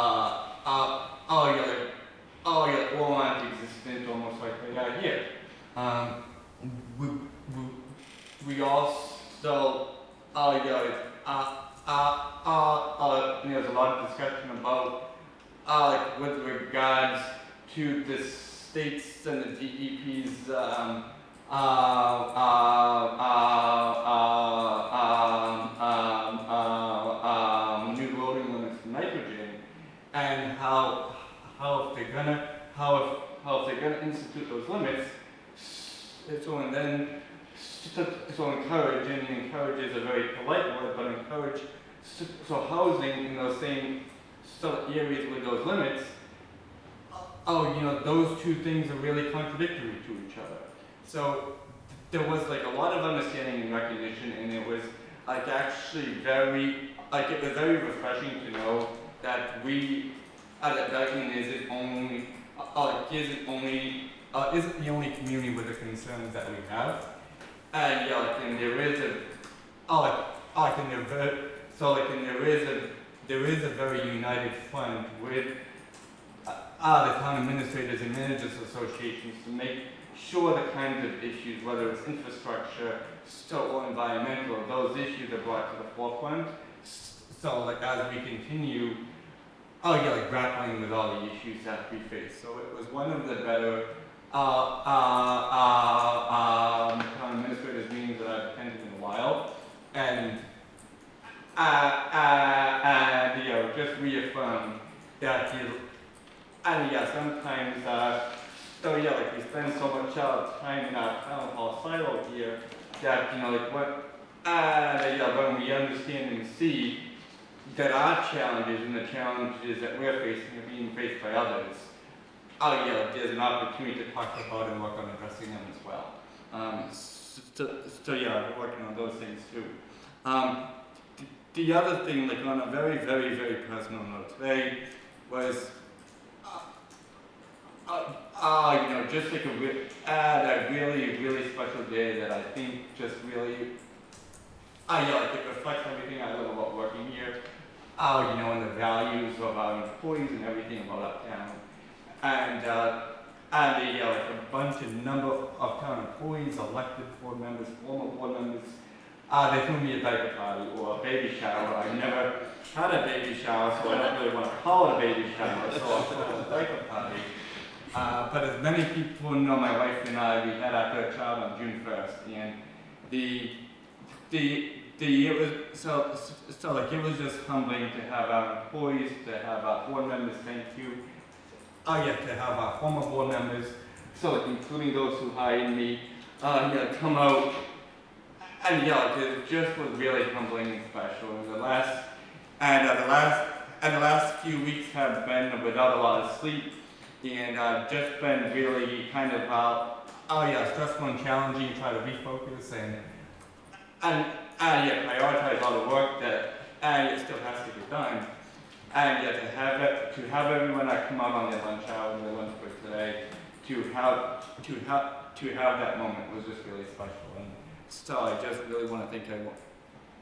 aren't existent, almost like they are here. We also, there's a lot of discussion about, with regards to the states and the DEP's new loading limits for nitrogen, and how if they're gonna institute those limits, encourage, and encourage is a very polite word, but encourage housing in those same areas with those limits. Those two things are really contradictory to each other. So there was a lot of understanding and recognition, and it was actually very refreshing to know that we that Dayton isn't the only community with the concerns that we have. And and there is a very united front with the town administrators and managers associations to make sure the kinds of issues, whether it's infrastructure, or environmental, those issues are brought to the forefront. So as we continue, grappling with all the issues that we face. So it was one of the better town administrators meetings that I've attended in a while, and just reaffirm that sometimes we spend so much time in our town hall silo here that when we understand and see that our challenges and the challenges that we're facing are being faced by others, there's an opportunity to talk about and work on addressing them as well. We're working on those things too. The other thing, on a very, very, very personal note today, was just a really, really special day that I think just really, it reflects everything I love about working here, and the values of our employees and everything about uptown. And and they like a bunch of number of town employees, elected board members, former board members. They threw me a diaper party or a baby shower. I never had a baby shower, so I don't really want to call it a baby shower, so I'll call it a diaper party. But as many people know, my wife and I, we had our third child on June 1st, and it was so like it was just humbling to have our employees, to have our board members, thank you. Oh yeah, to have our former board members, so like including those who hired me, come out. And yeah, it just was really humbling and special. And the last few weeks have been without a lot of sleep, and just been really kind of stressful and challenging. Try to refocus and prioritize all the work that it still has to get done. And yeah, to have everyone come out on their lunch hour and their lunch break today, to have that moment was just really special. And so I just really want to thank everyone.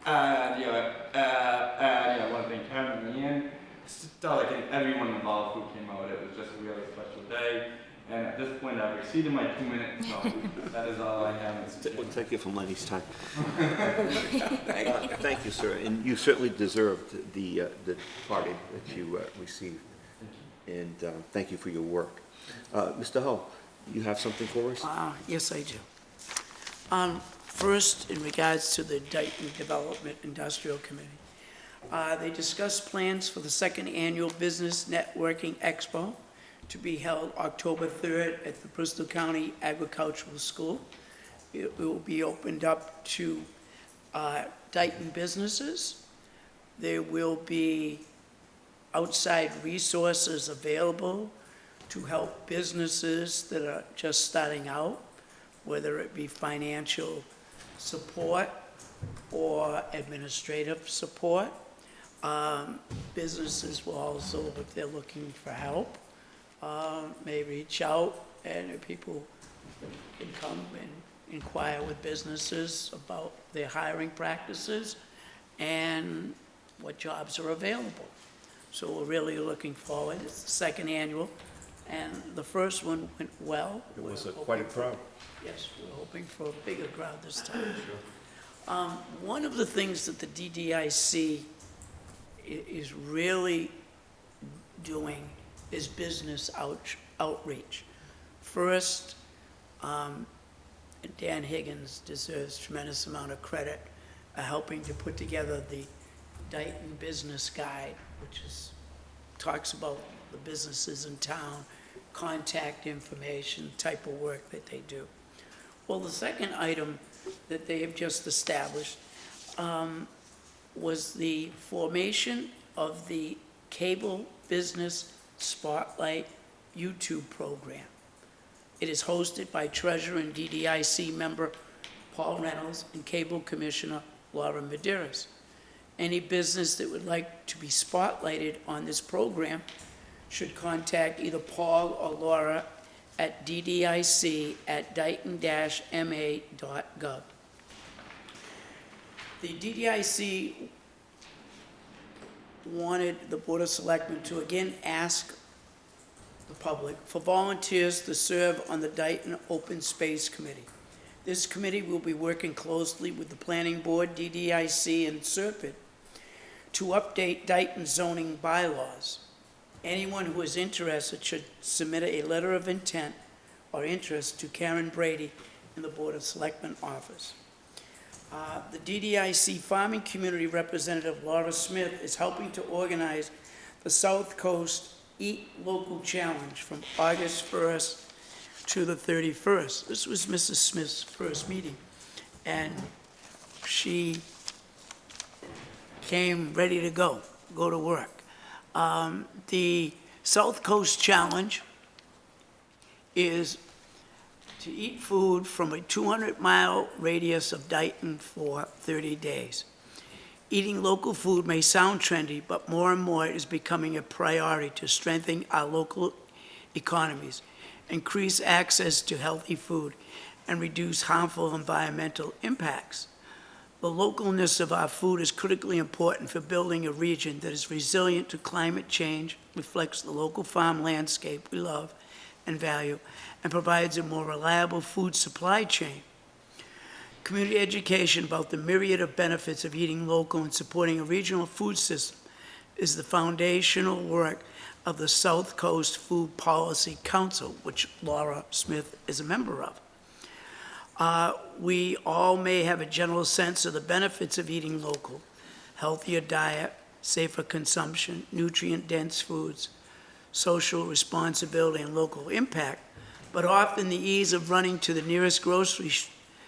I want to thank Kevin and Ian, and everyone involved who came out. It was just a really special day. And at this point, I've exceeded my 2 minutes, so that is all I have. We'll take it from Lenny's time. Thank you, sir. And you certainly deserved the party that you received. And thank you for your work. Mr. Hull, you have something for us? Yes, I do. First, in regards to the Dayton Development Industrial Committee, they discussed plans for the second annual Business Networking Expo to be held October 3rd at the Bristol County Agricultural School. It will be opened up to Dayton businesses. There will be outside resources available to help businesses that are just starting out, whether it be financial support or administrative support. Businesses will also, if they're looking for help, may reach out, and people can come and inquire with businesses about their hiring practices and what jobs are available. So we're really looking forward. It's the second annual, and the first one went well. It was quite a crowd. Yes, we're hoping for a bigger crowd this time. One of the things that the DDIC is really doing is business outreach. First, Dan Higgins deserves a tremendous amount of credit helping to put together the Dayton Business Guide, which talks about the businesses in town, contact information, type of work that they do. Well, the second item that they have just established was the formation of the Cable Business Spotlight YouTube program. It is hosted by Treasurer and DDIC member Paul Reynolds and Cable Commissioner Laura Medeiros. Any business that would like to be spotlighted on this program should contact either Paul or Laura at ddic@dayton-ma.gov. The DDIC wanted the Board of Selectmen to again ask the public for volunteers to serve on the Dayton Open Space Committee. This committee will be working closely with the Planning Board, DDIC, and Serpent to update Dayton zoning bylaws. Anyone who is interested should submit a letter of intent or interest to Karen Brady in the Board of Selectmen office. The DDIC Farming Community Representative Laura Smith is helping to organize the South Coast Eat Local Challenge from August 1st to the 31st. This was Mrs. Smith's first meeting, and she came ready to go to work. The South Coast Challenge is to eat food from a 200-mile radius of Dayton for 30 days. Eating local food may sound trendy, but more and more it is becoming a priority to strengthen our local economies, increase access to healthy food, and reduce harmful environmental impacts. The localness of our food is critically important for building a region that is resilient to climate change, reflects the local farm landscape we love, and value, and provides a more reliable food supply chain. Community education about the myriad of benefits of eating local and supporting a regional food system is the foundational work of the South Coast Food Policy Council, which Laura Smith is a member of. We all may have a general sense of the benefits of eating local: healthier diet, safer consumption, nutrient-dense foods, social responsibility, and local impact, but often the ease of running to the nearest grocery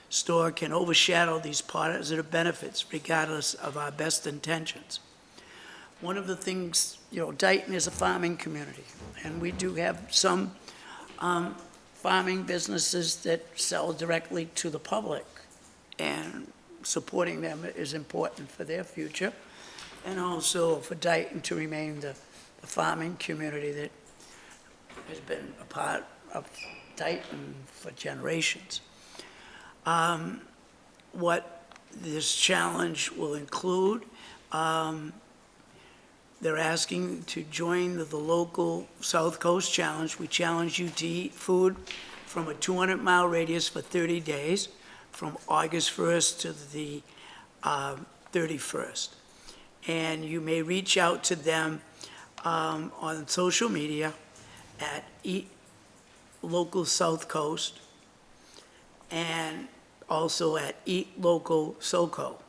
store can overshadow these positive benefits, regardless of our best intentions. One of the things, Dayton is a farming community, and we do have some farming businesses that sell directly to the public, and supporting them is important for their future, and also for Dayton to remain the farming community that has been a part of Dayton for generations. What this challenge will include, they're asking to join the local South Coast Challenge. We challenge you to eat food from a 200-mile radius for 30 days, from August 1st to the 31st. And you may reach out to them on social media at Eat Local South Coast, and also at Eat Local SoCo.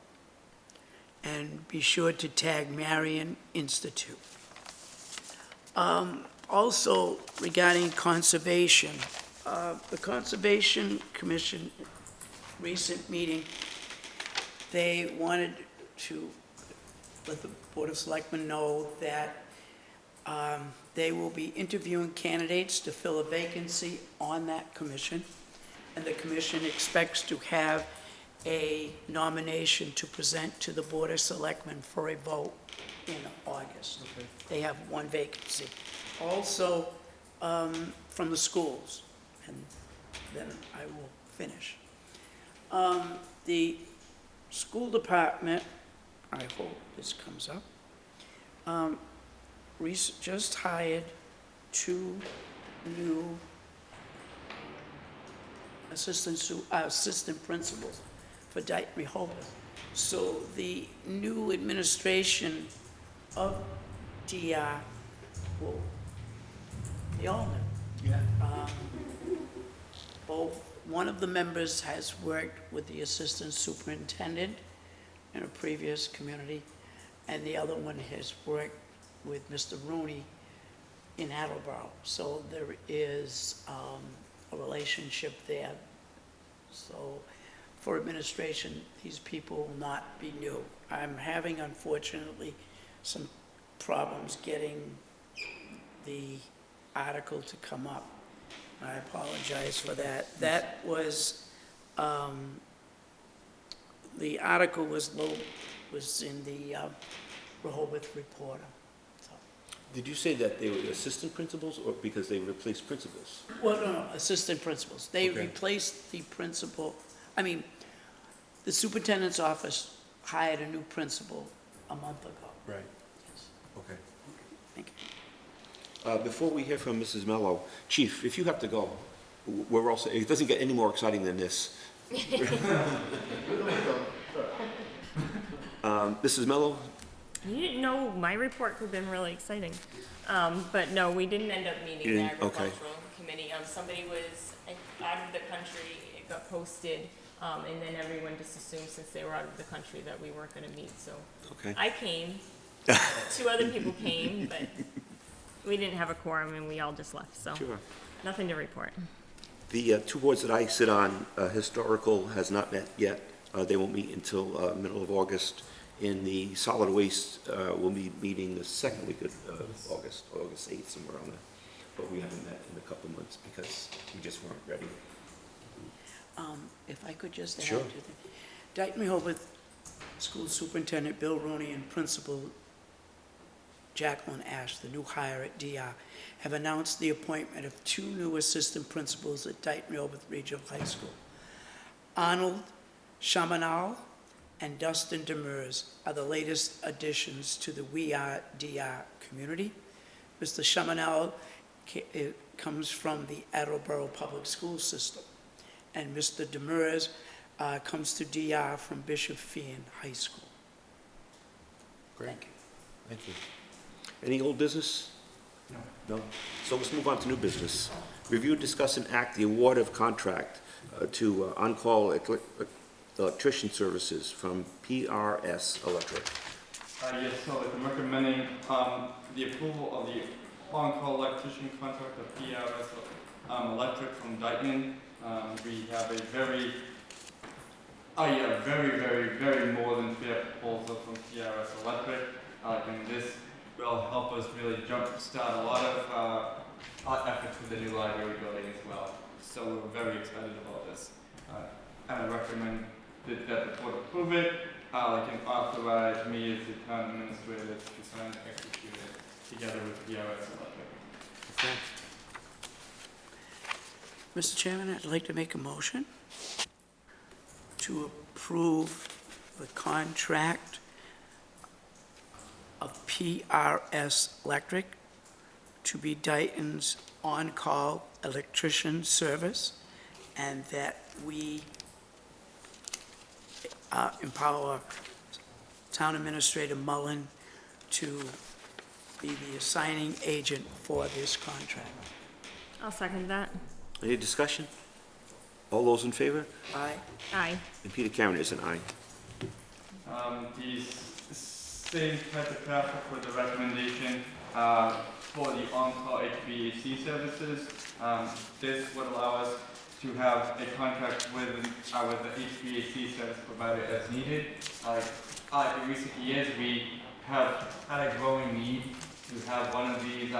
And be sure to tag Marion Institute. Also, regarding conservation, the Conservation Commission recent meeting, they wanted to let the Board of Selectmen know that they will be interviewing candidates to fill a vacancy on that commission, and the commission expects to have a nomination to present to the Board of Selectmen for a vote in August. Okay. They have one vacancy. Also, from the schools, and then I will finish. The school department, I hope this comes up, just hired 2 new assistant principals for Dayton Rehoboth. So the new administration of DR will be all new. Yeah. One of the members has worked with the assistant superintendent in a previous community, and the other one has worked with Mr. Rooney in Attleboro. So there is a relationship there. So for administration, these people will not be new. I'm having, unfortunately, some problems getting the article to come up. I apologize for that. That was, the article was in the Rehoboth Reporter. So. Did you say that they were assistant principals, or because they replaced principals? Well, no, assistant principals. They Okay. replaced the principal. I mean, the superintendent's office hired a new principal a month ago. Right. Yes. Okay. Thank you. Before we hear from Mrs. Mello, Chief, if you have to go, we're also, it doesn't get any more exciting than this. Mrs. Mello? You didn't know my report could have been really exciting. But no, we didn't end up meeting the agricultural committee. Somebody was out of the country, it got posted, and then everyone just assumed since they were out of the country that we weren't gonna meet, so. Okay. I came, 2 other people came, but we didn't have a quorum and we all just left, so. Sure. Nothing to report. The 2 boards that I sit on, Historical has not met yet. They won't meet until middle of August. In the solid waste, we'll be meeting the second week of August, August 8th, somewhere on that. But we haven't met in a couple months because we just weren't ready. If I could just add Sure. to the Dayton Rehoboth School Superintendent Bill Rooney and Principal Jacqueline Ash, the new hire at DR, have announced the appointment of 2 new assistant principals at Dayton Rehoboth Regional High School. Arnold Chaminal and Dustin Demers are the latest additions to the We Are DR community. Mr. Chaminal comes from the Attleboro Public School System. And Mr. Demers comes to DR from Bishop Feehan High School. Great. Thank you. Thank you. Any old business? No. So let's move on to new business. Review, discuss, and act the award of contract to on-call electrician services from PRS Electric. Yes, so I'm recommending the approval of the on-call electrician contract of PRS Electric from Dayton. We have a very very more than fair proposal from PRS Electric. And this will help us really jumpstart a lot of efforts with the new library building as well. So we're very excited about this. And I recommend that the board approve it. I can authorize me as the town administrator to sign and execute it together with PRS Electric. Okay. Mr. Chairman, I'd like to make a motion to approve the contract of PRS Electric to be Dayton's on-call electrician service, and that we empower Town Administrator Mullen to be the assigning agent for this contract. I'll second that. Any discussion? All those in favor? Aye. Aye. And Peter Karen is an aye. The same type of traffic for the recommendation for the on-call HVAC services. This would allow us to have a contract with the HVAC service provider as needed. In recent years, we have had a growing need to have one of these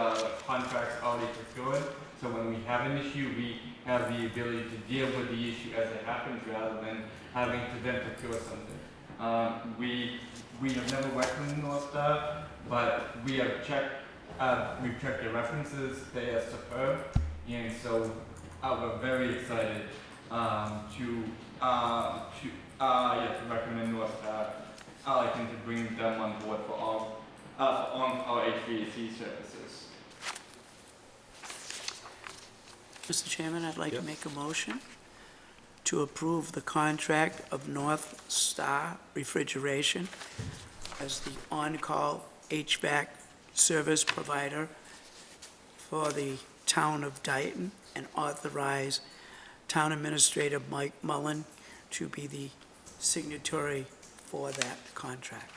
contracts already procured. So when we have an issue, we have the ability to deal with the issue as it happens rather than having to then procure something. We have never worked with North Star, but we have we've checked their references. They are superb, and so we're very excited to recommend North Star. I like them to bring them on board for on-call HVAC services. Mr. Chairman, I'd like to Yep. make a motion to approve the contract of North Star Refrigeration as the on-call HVAC service provider for the town of Dayton, and authorize Town Administrator Mike Mullen to be the signatory for that contract.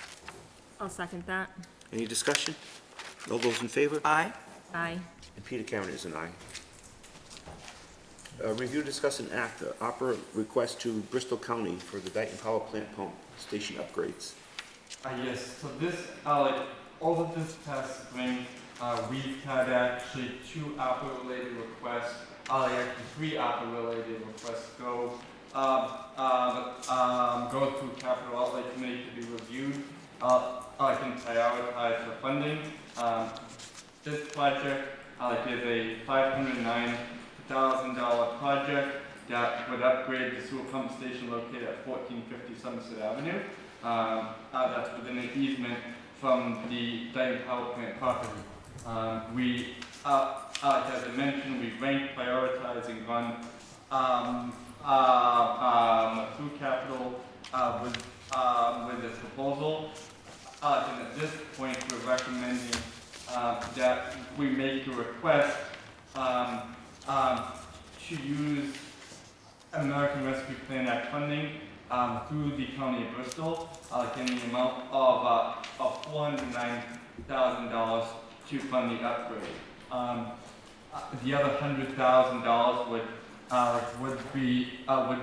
I'll second that. Any discussion? All those in favor? Aye. Aye. And Peter Karen is an aye. Review, discuss, and act the opera request to Bristol County for the Dayton Power Plant pump station upgrades. Yes, so this, over this past spring, we've had actually 2 opera-related requests, actually 3 opera-related requests go through Capital Outlay Committee to be reviewed. I can prioritize the funding. This project is a $509,000 project that would upgrade the sewer pump station located at 1450 Somerset Avenue. That's within an easement from the Dayton Power Plant property. As I mentioned, we ranked prioritizing on through capital with this proposal. And at this point, we're recommending that we make a request to use American Rescue Plan Act funding through the County of Bristol in the amount of $409,000 to fund the upgrade. The other $100,000 would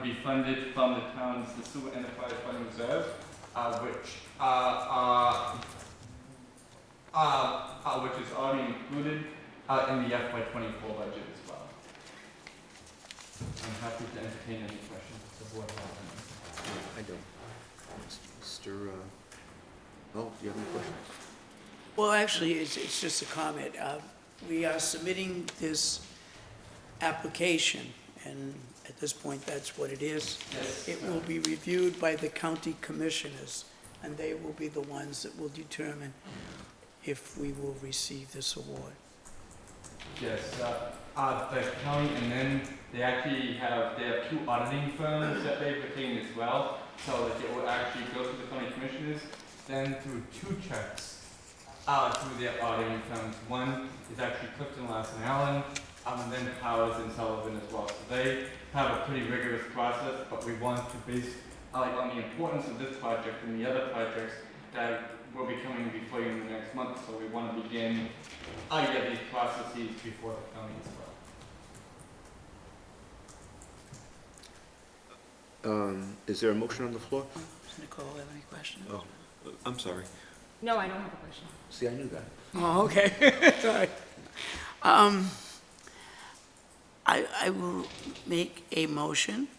be funded from the town's sewer enterprise fund reserve, which is already included in the FY24 budget as well. I'm happy to entertain any questions if the board has any. I don't. Mr. Oh, do you have any questions? Well, actually, it's just a comment. We are submitting this application, and at this point, that's what it is. Yes. It will be reviewed by the county commissioners, and they will be the ones that will determine if we will receive this award. Yes, the county, and then they have two auditing firms that they've retained as well. So like it will actually go to the county commissioners, then through two checks through their auditing firms. One is actually Clifton, Lassen, Allen, and then Powers and Sullivan as well. So they have a pretty rigorous process, but we want to base on the importance of this project and the other projects that will be coming before you in the next month. So we want to begin these processes before the county as well. Is there a motion on the floor? Does Nicole have any questions? Oh, I'm sorry. No, I don't have a question. See, I knew that. Oh, okay, sorry. I will make a motion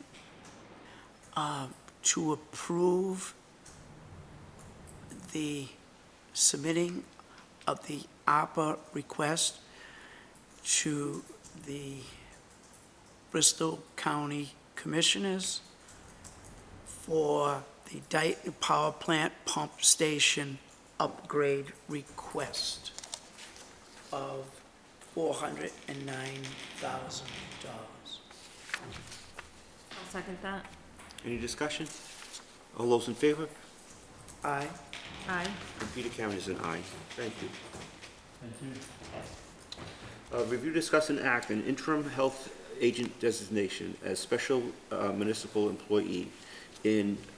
to approve the submitting of the ARPA request to the Bristol County Commissioners for the Dayton Power Plant Pump Station upgrade request of $409,000. I'll second that. Any discussion? All those in favor? Aye. Aye. And Peter Cameron is an aye. Thank you. Thank you. Review, discuss, and act an interim health agent designation as special municipal employee.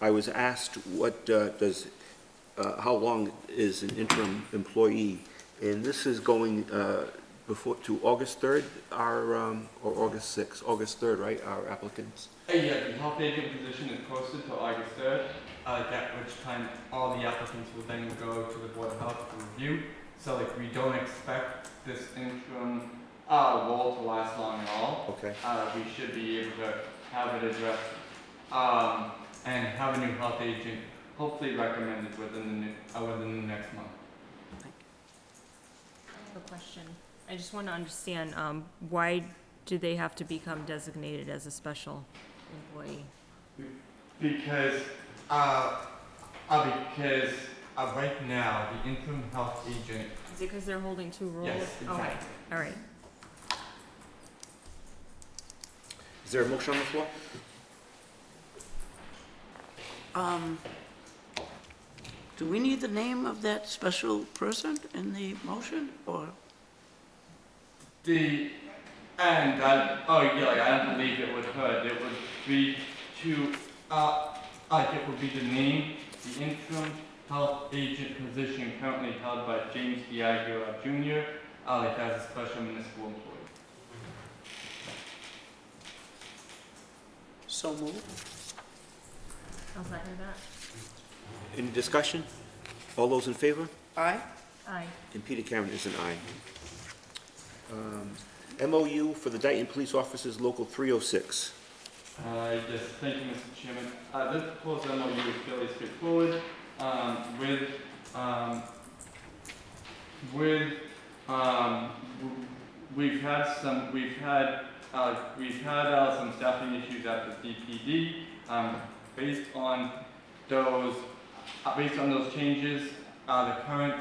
I was asked how long is an interim employee? And this is going to August 3rd, or August 6th? August 3rd, right, our applicants? Yeah, the health agent position is posted till August 3rd, at which time all the applicants will then go to the Board of Health for review. So like we don't expect this interim role to last long at all. Okay. We should be able to have it addressed and have a new health agent hopefully recommended within the next month. I have a question. I just want to understand, why do they have to become designated as a special employee? Because right now, the interim health agent. Is it because they're holding two roles? Yes, exactly. Okay, all right. Is there a motion on the floor? Do we need the name of that special person in the motion, or? I don't believe it would hurt. It would be it would be the name, the interim health agent position currently held by James Diageo Jr. As a special municipal employee. So moved. I'll second that. Any discussion? All those in favor? Aye. Aye. And Peter Cameron is an aye. MOU for the Dayton Police Officers Local 306. Yes, thank you, Mr. Chairman. This proposed MOU is fairly straightforward. We've had some staffing issues at the DPD. Based on those changes, the current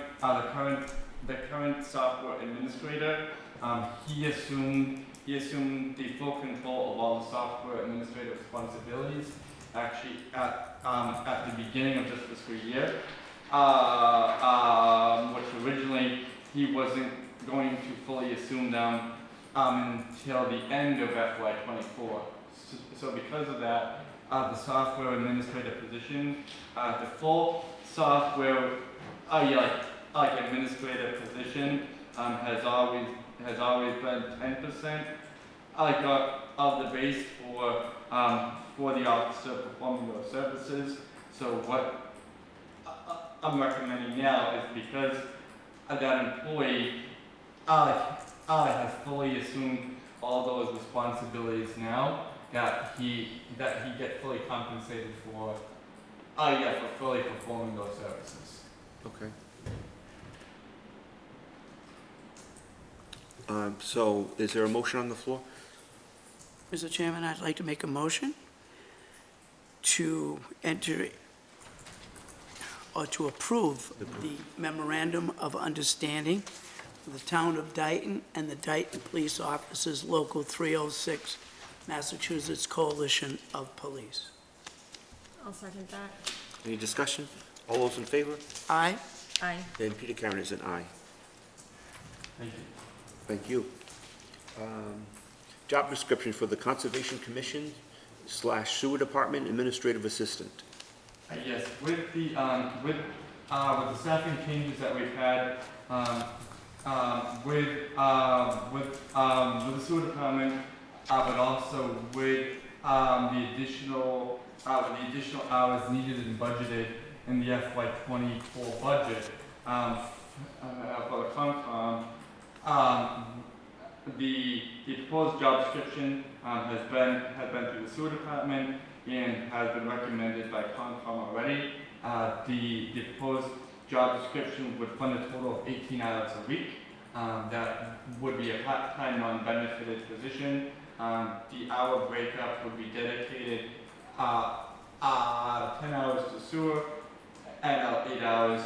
software administrator, he assumed the full control of all the software administrative responsibilities. Actually, at the beginning of this fiscal year, which originally he wasn't going to fully assume them until the end of FY24. So because of that, the software administrator position, the full software administrator position has always been 10% of the base for the officer performing those services. So what I'm recommending now is because that employee has fully assumed all those responsibilities now, that he get fully compensated for fully performing those services. Okay. So is there a motion on the floor? Mr. Chairman, I'd like to make a motion to enter or to approve the memorandum of understanding for the town of Dayton and the Dayton Police Officers Local 306, Massachusetts Coalition of Police. I'll second that. Any discussion? All those in favor? Aye? Aye. And Peter Karen is an aye. Thank you. Thank you. Job description for the Conservation Commission / Sewer Department Administrative Assistant. Yes, with the staffing changes that we've had, with the sewer department, but also with the additional hours needed and budgeted in the FY24 budget for the Concom. The proposed job description has been through the sewer department and has been recommended by Concom already. The proposed job description would fund a total of 18 hours a week. That would be a part-time, non-benefited position. The hour breakup would be dedicated 10 hours to sewer and 8 hours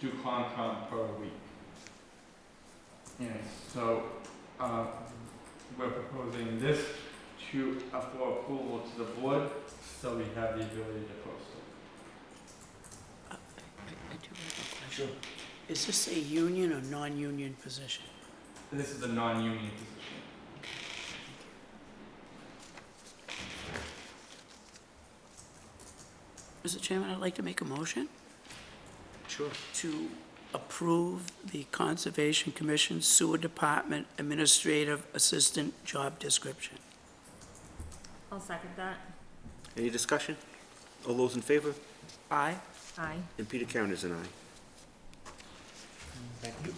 to Concom per week. And so we're proposing this for approval to the board, so we have the ability to post it. I do have a question. Is this a union or non-union position? This is a non-union position. Mr. Chairman, I'd like to make a motion Sure. to approve the Conservation Commission Sewer Department Administrative Assistant job description. I'll second that. Any discussion? All those in favor? Aye? Aye. And Peter Karen is an aye. Thank you.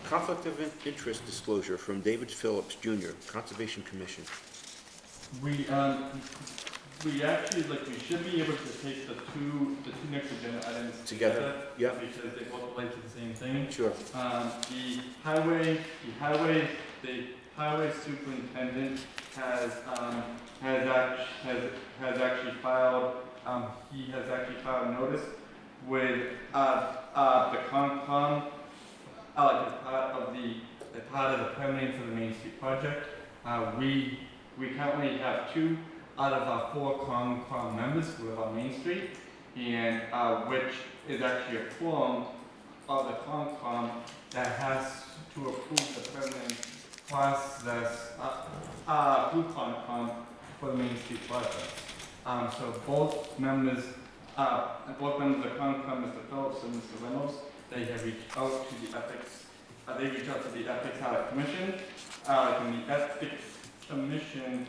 Conflict of interest disclosure from David Phillips Jr., Conservation Commission. We actually, we should be able to take the two next agenda items Together, yeah. because they both relate to the same thing. Sure. The highway superintendent has actually filed, he has actually filed notice with, the Concom, as part of the permitting for the Main Street project. We currently have 2 out of our 4 Concom members who live on Main Street, and which is actually a quorum of the Concom that has to approve the permitting process through Concom for the Main Street project. So both members of the Concom, Mr. Phillips and Mr. Reynolds, they have reached out to the ethics. They reached out to the Ethics Commission, and the Ethics Commission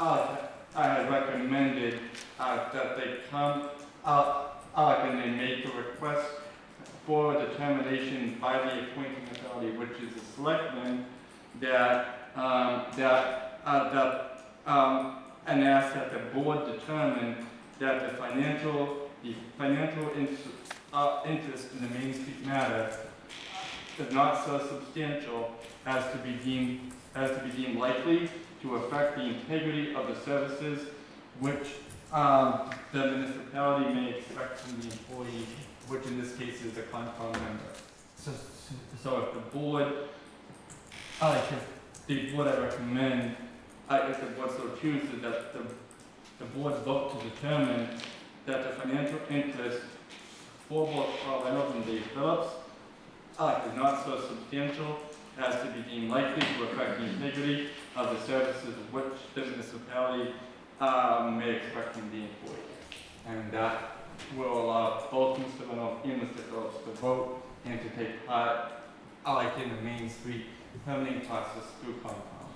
I have recommended that they come up and they make a request for determination by the appointing authority, which is the Selectmen, and ask that the board determine that the financial interest in the Main Street matter is not so substantial as to be deemed likely to affect the integrity of the services which the municipality may expect from the employee, which in this case is a Concom member. So if the board, I recommend, if the board so chooses, that the board vote to determine that the financial interest for both Paul Reynolds and Dave Phillips is not so substantial as to be deemed likely to affect the integrity of the services which the municipality may expect from the employee. And that will allow both Mr. Reynolds and Mr. Phillips to vote and to take part in the Main Street permitting process through Concom.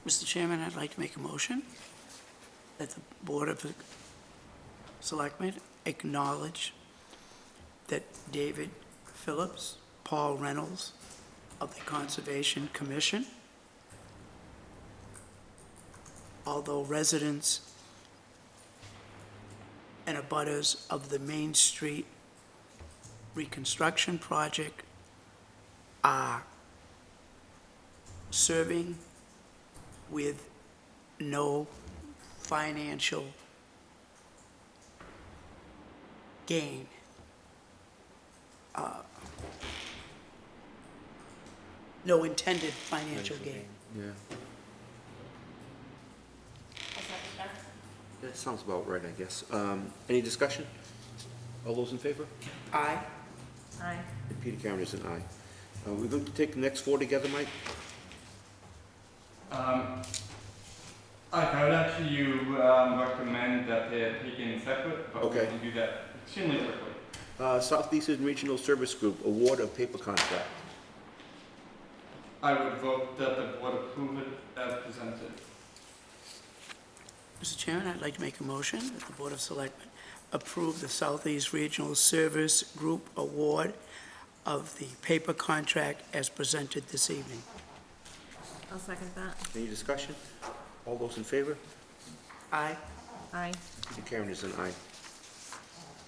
Mr. Chairman, I'd like to make a motion that the Board of Selectmen acknowledge that David Phillips, Paul Reynolds of the Conservation Commission, although residents and abutters of the Main Street reconstruction project are serving with no financial gain. No intended financial gain. Yeah. That sounds about right, I guess. Any discussion? All those in favor? Aye. Aye. And Peter Karen is an aye. We're going to take the next four together, Mike? I would actually recommend that they are taken separate, but we Okay. can do that extremely quickly. Southeastern Regional Service Group, award of paper contract. I would vote that the board approve it as presented. Mr. Chairman, I'd like to make a motion that the Board of Selectmen approve the Southeast Regional Service Group award of the paper contract as presented this evening. I'll second that. Any discussion? All those in favor? Aye. Aye. Peter Karen is an aye.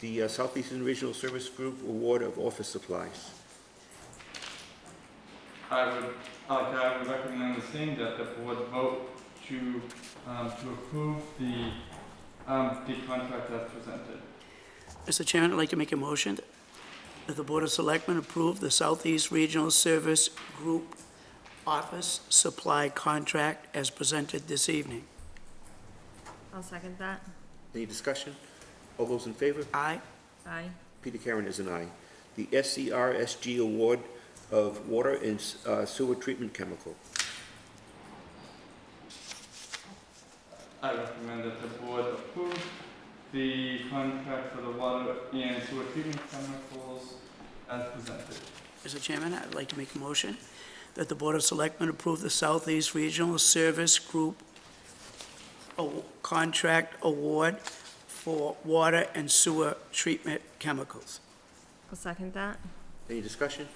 The Southeastern Regional Service Group, award of office supplies. I would recommend the same, that the board vote to approve the contract as presented. Mr. Chairman, I'd like to make a motion that the Board of Selectmen approve the Southeast Regional Service Group office supply contract as presented this evening. I'll second that. Any discussion? All those in favor? Aye. Aye. Peter Karen is an aye. The SCRSG award of water and sewer treatment chemical. I recommend that the board approve the contract for the water and sewer treatment chemicals as presented. Mr. Chairman, I'd like to make a motion that the Board of Selectmen approve the Southeast Regional Service Group contract award for water and sewer treatment chemicals. I'll second that. Any discussion?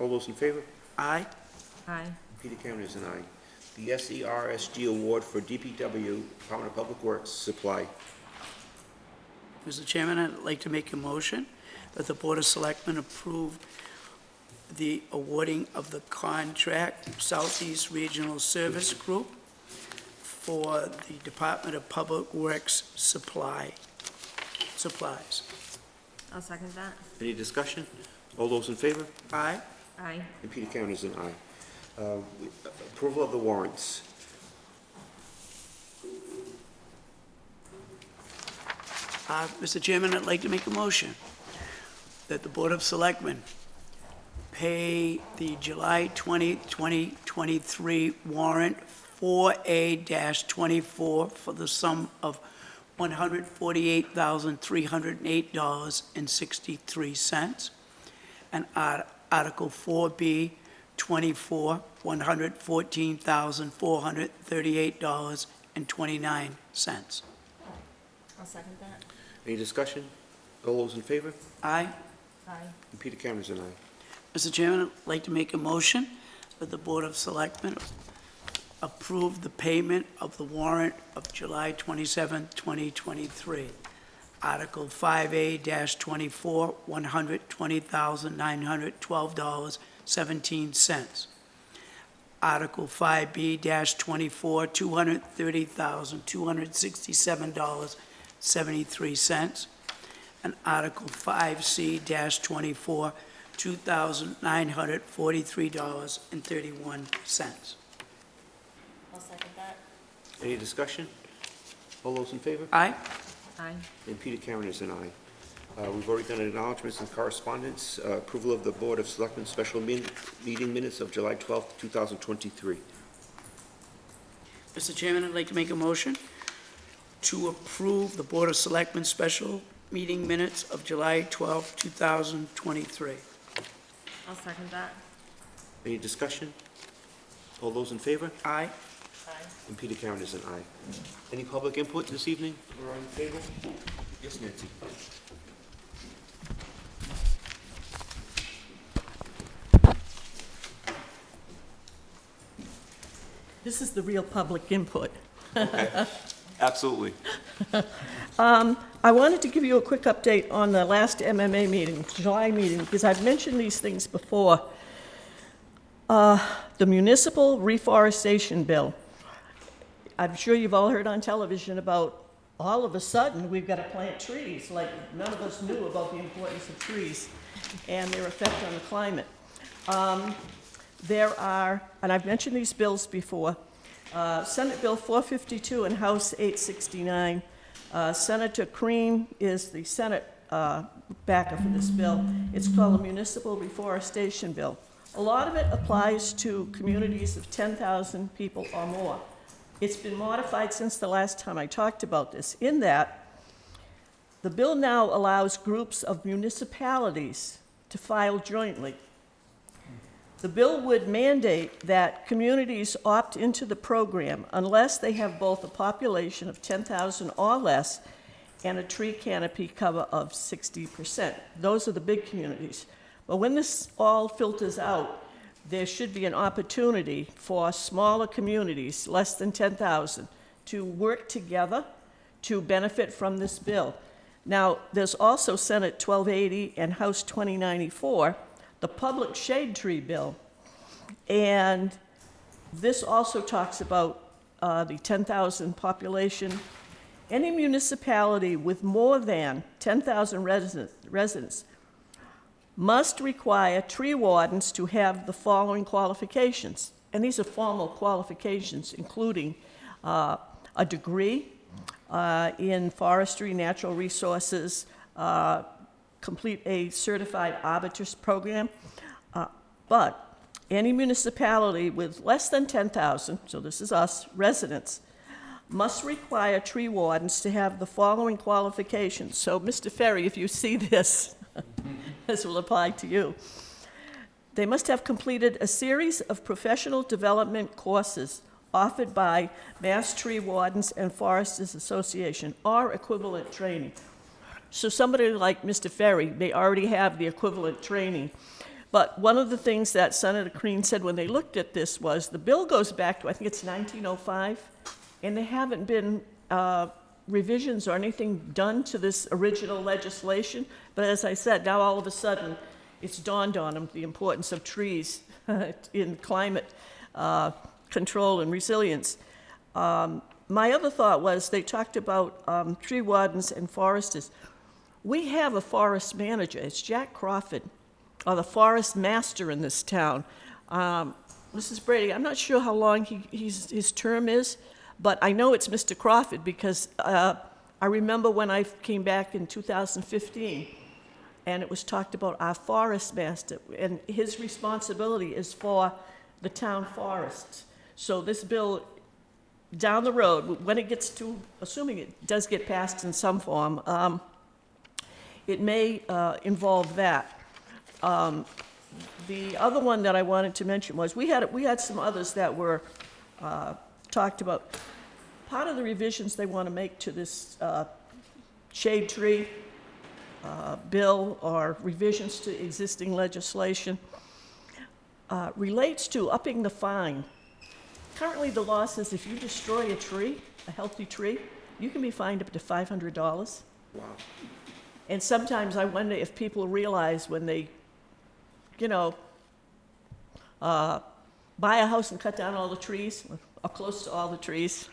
All those in favor? Aye. Aye. Peter Karen is an aye. The SERSG award for DPW, Department of Public Works, supply. Mr. Chairman, I'd like to make a motion that the Board of Selectmen approve the awarding of the contract Southeast Regional Service Group for the Department of Public Works supplies. I'll second that. Any discussion? All those in favor? Aye. Aye. And Peter Karen is an aye. Approval of the warrants. Mr. Chairman, I'd like to make a motion that the Board of Selectmen pay the July 20, 2023 warrant 4A-24 for the sum of $148,308.63. And Article 4B, 24, $114,438.29. I'll second that. Any discussion? All those in favor? Aye. Aye. And Peter Karen is an aye. Mr. Chairman, I'd like to make a motion that the Board of Selectmen approve the payment of the warrant of July 27, 2023. Article 5A-24, $120,912.17. Article 5B-24, $230,267.73. And Article 5C-24, $2,943.31. I'll second that. Any discussion? All those in favor? Aye. Aye. And Peter Karen is an aye. We've already done acknowledgements and correspondence. Approval of the Board of Selectmen special meeting minutes of July 12th, 2023. Mr. Chairman, I'd like to make a motion to approve the Board of Selectmen special meeting minutes of July 12, 2023. I'll second that. Any discussion? All those in favor? Aye. Aye. And Peter Karen is an aye. Any public input this evening or on the table? Yes, Nancy. This is the real public input. Absolutely. I wanted to give you a quick update on the last MMA meeting, July meeting, because I've mentioned these things before. The municipal reforestation bill. I'm sure you've all heard on television about all of a sudden, we've got to plant trees, like none of us knew about the importance of trees and their effect on the climate. There are, and I've mentioned these bills before, Senate Bill 452 and House 869. Senator Crean is the Senate backer for this bill. It's called a Municipal Reforestation Bill. A lot of it applies to communities of 10,000 people or more. It's been modified since the last time I talked about this, in that the bill now allows groups of municipalities to file jointly. The bill would mandate that communities opt into the program unless they have both a population of 10,000 or less and a tree canopy cover of 60%. Those are the big communities. But when this all filters out, there should be an opportunity for smaller communities, less than 10,000, to work together to benefit from this bill. Now, there's also Senate 1280 and House 2094, the public shade tree bill. And this also talks about the 10,000 population. Any municipality with more than 10,000 residents must require tree wardens to have the following qualifications. And these are formal qualifications, including a degree in forestry, natural resources, complete a certified arbitrist program. But any municipality with less than 10,000, so this is us, residents, must require tree wardens to have the following qualifications. So, Mr. Ferry, if you see this, this will apply to you. They must have completed a series of professional development courses offered by Mass Tree Wardens and Foresters Association, or equivalent training. So somebody like Mr. Ferry may already have the equivalent training. But one of the things that Senator Crean said when they looked at this was the bill goes back to, I think it's 1905, and there haven't been revisions or anything done to this original legislation. But as I said, now all of a sudden it's dawned on them the importance of trees in climate control and resilience. My other thought was they talked about tree wardens and foresters. We have a forest manager. It's Jack Crawford, or the forest master in this town. Mrs. Brady, I'm not sure how long his term is, but I know it's Mr. Crawford because I remember when I came back in 2015 and it was talked about our forest master, and his responsibility is for the town forests. So this bill, down the road, when it gets to, assuming it does get passed in some form, it may involve that. The other one that I wanted to mention was we had some others that were talked about. Part of the revisions they want to make to this shade tree bill or revisions to existing legislation relates to upping the fine. Currently, the law says if you destroy a tree, a healthy tree, you can be fined up to $500. Wow. And sometimes I wonder if people realize when they, buy a house and cut down all the trees, or close to all the trees.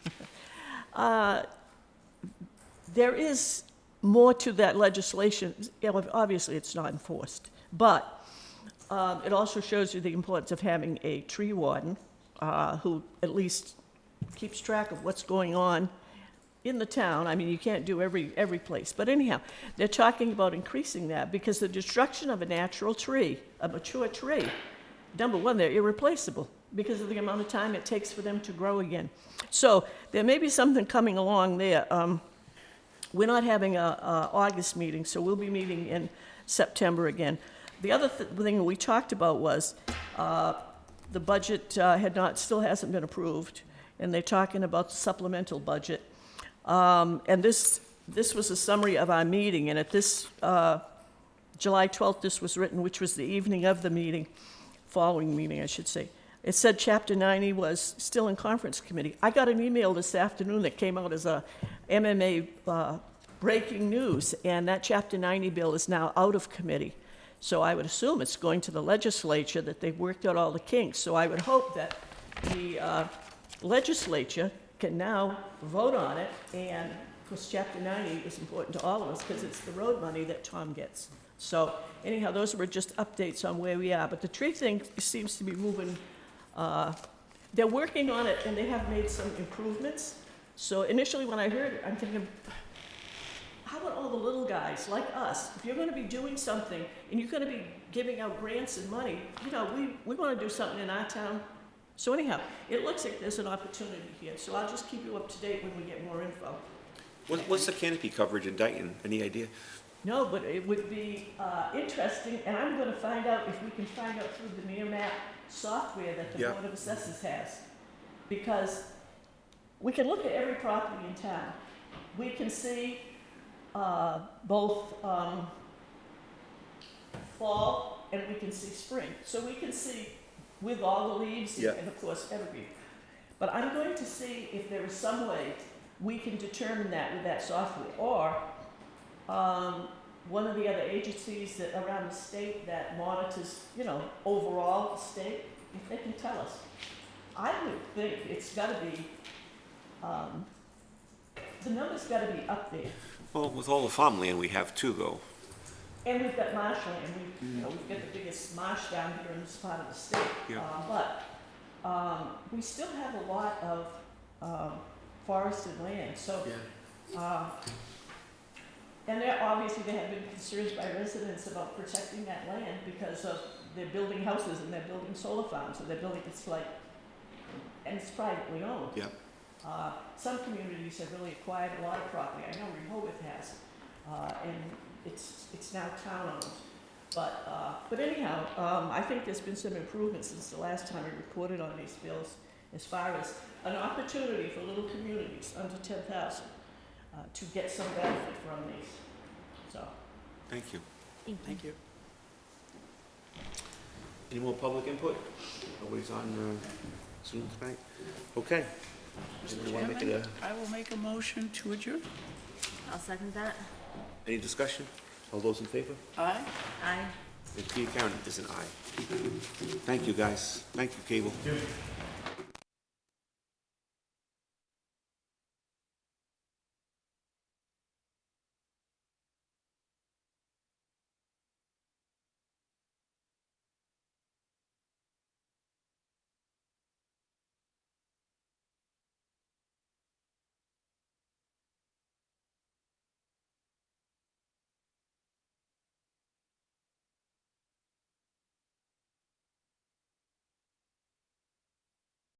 There is more to that legislation. Obviously, it's not enforced, but it also shows you the importance of having a tree warden who at least keeps track of what's going on in the town. I mean, you can't do every place, but anyhow, they're talking about increasing that because the destruction of a natural tree, a mature tree, number one, they're irreplaceable because of the amount of time it takes for them to grow again. So there may be something coming along there. We're not having a August meeting, so we'll be meeting in September again. The other thing we talked about was the budget still hasn't been approved, and they're talking about the supplemental budget. And this was a summary of our meeting, and at this July 12th, this was written, which was the evening of the meeting, following meeting, I should say. It said Chapter 90 was still in conference committee. I got an email this afternoon that came out as a MMA breaking news, and that Chapter 90 bill is now out of committee. So I would assume it's going to the legislature, that they've worked out all the kinks. So I would hope that the legislature can now vote on it and course, Chapter 90 is important to all of us because it's the road money that Tom gets. So anyhow, those were just updates on where we are. But the tree thing seems to be moving, they're working on it and they have made some improvements. So initially when I heard it, I'm thinking, how about all the little guys like us? If you're gonna be doing something and you're gonna be giving out grants and money, you know, we wanna do something in our town. So anyhow, it looks like there's an opportunity here, so I'll just keep you up to date when we get more info. What's the canopy coverage in Dayton? Any idea? No, but it would be interesting, and I'm gonna find out if we can find out through the near map software that the Yeah. Board of Assessors has. Because we can look at every property in town. We can see both fall and we can see spring. So we can see with all the leaves Yeah. and of course evergreen. But I'm going to see if there is some way we can determine that with that software. Or one of the other agencies that around the state that monitors, you know, overall the state, if they can tell us. I would think it's gotta be, the number's gotta be up there. Well, with all the farmland we have too, though. And we've got marshland, you know, we've got the biggest marsh down here in this part of the state. Yeah. But we still have a lot of forested land, so. And there, obviously, there have been concerns by residents about protecting that land because of they're building houses and they're building solar farms, and they're building, it's like, and it's privately owned. Yeah. Some communities have really acquired a lot of property. I know Rehoboth has, and it's now town-owned. But anyhow, I think there's been some improvement since the last time we reported on these bills as far as an opportunity for little communities under 10,000 to get some benefit from these, so. Thank you. Thank you. Any more public input? Nobody's on Zoom tonight? Okay. Mr. Anybody wanna make Chairman, it I will make a motion to adjourn. I'll second that. Any discussion? All those in favor? Aye? Aye. And Peter Karen is an aye. Thank you, guys. Thank you, Cable.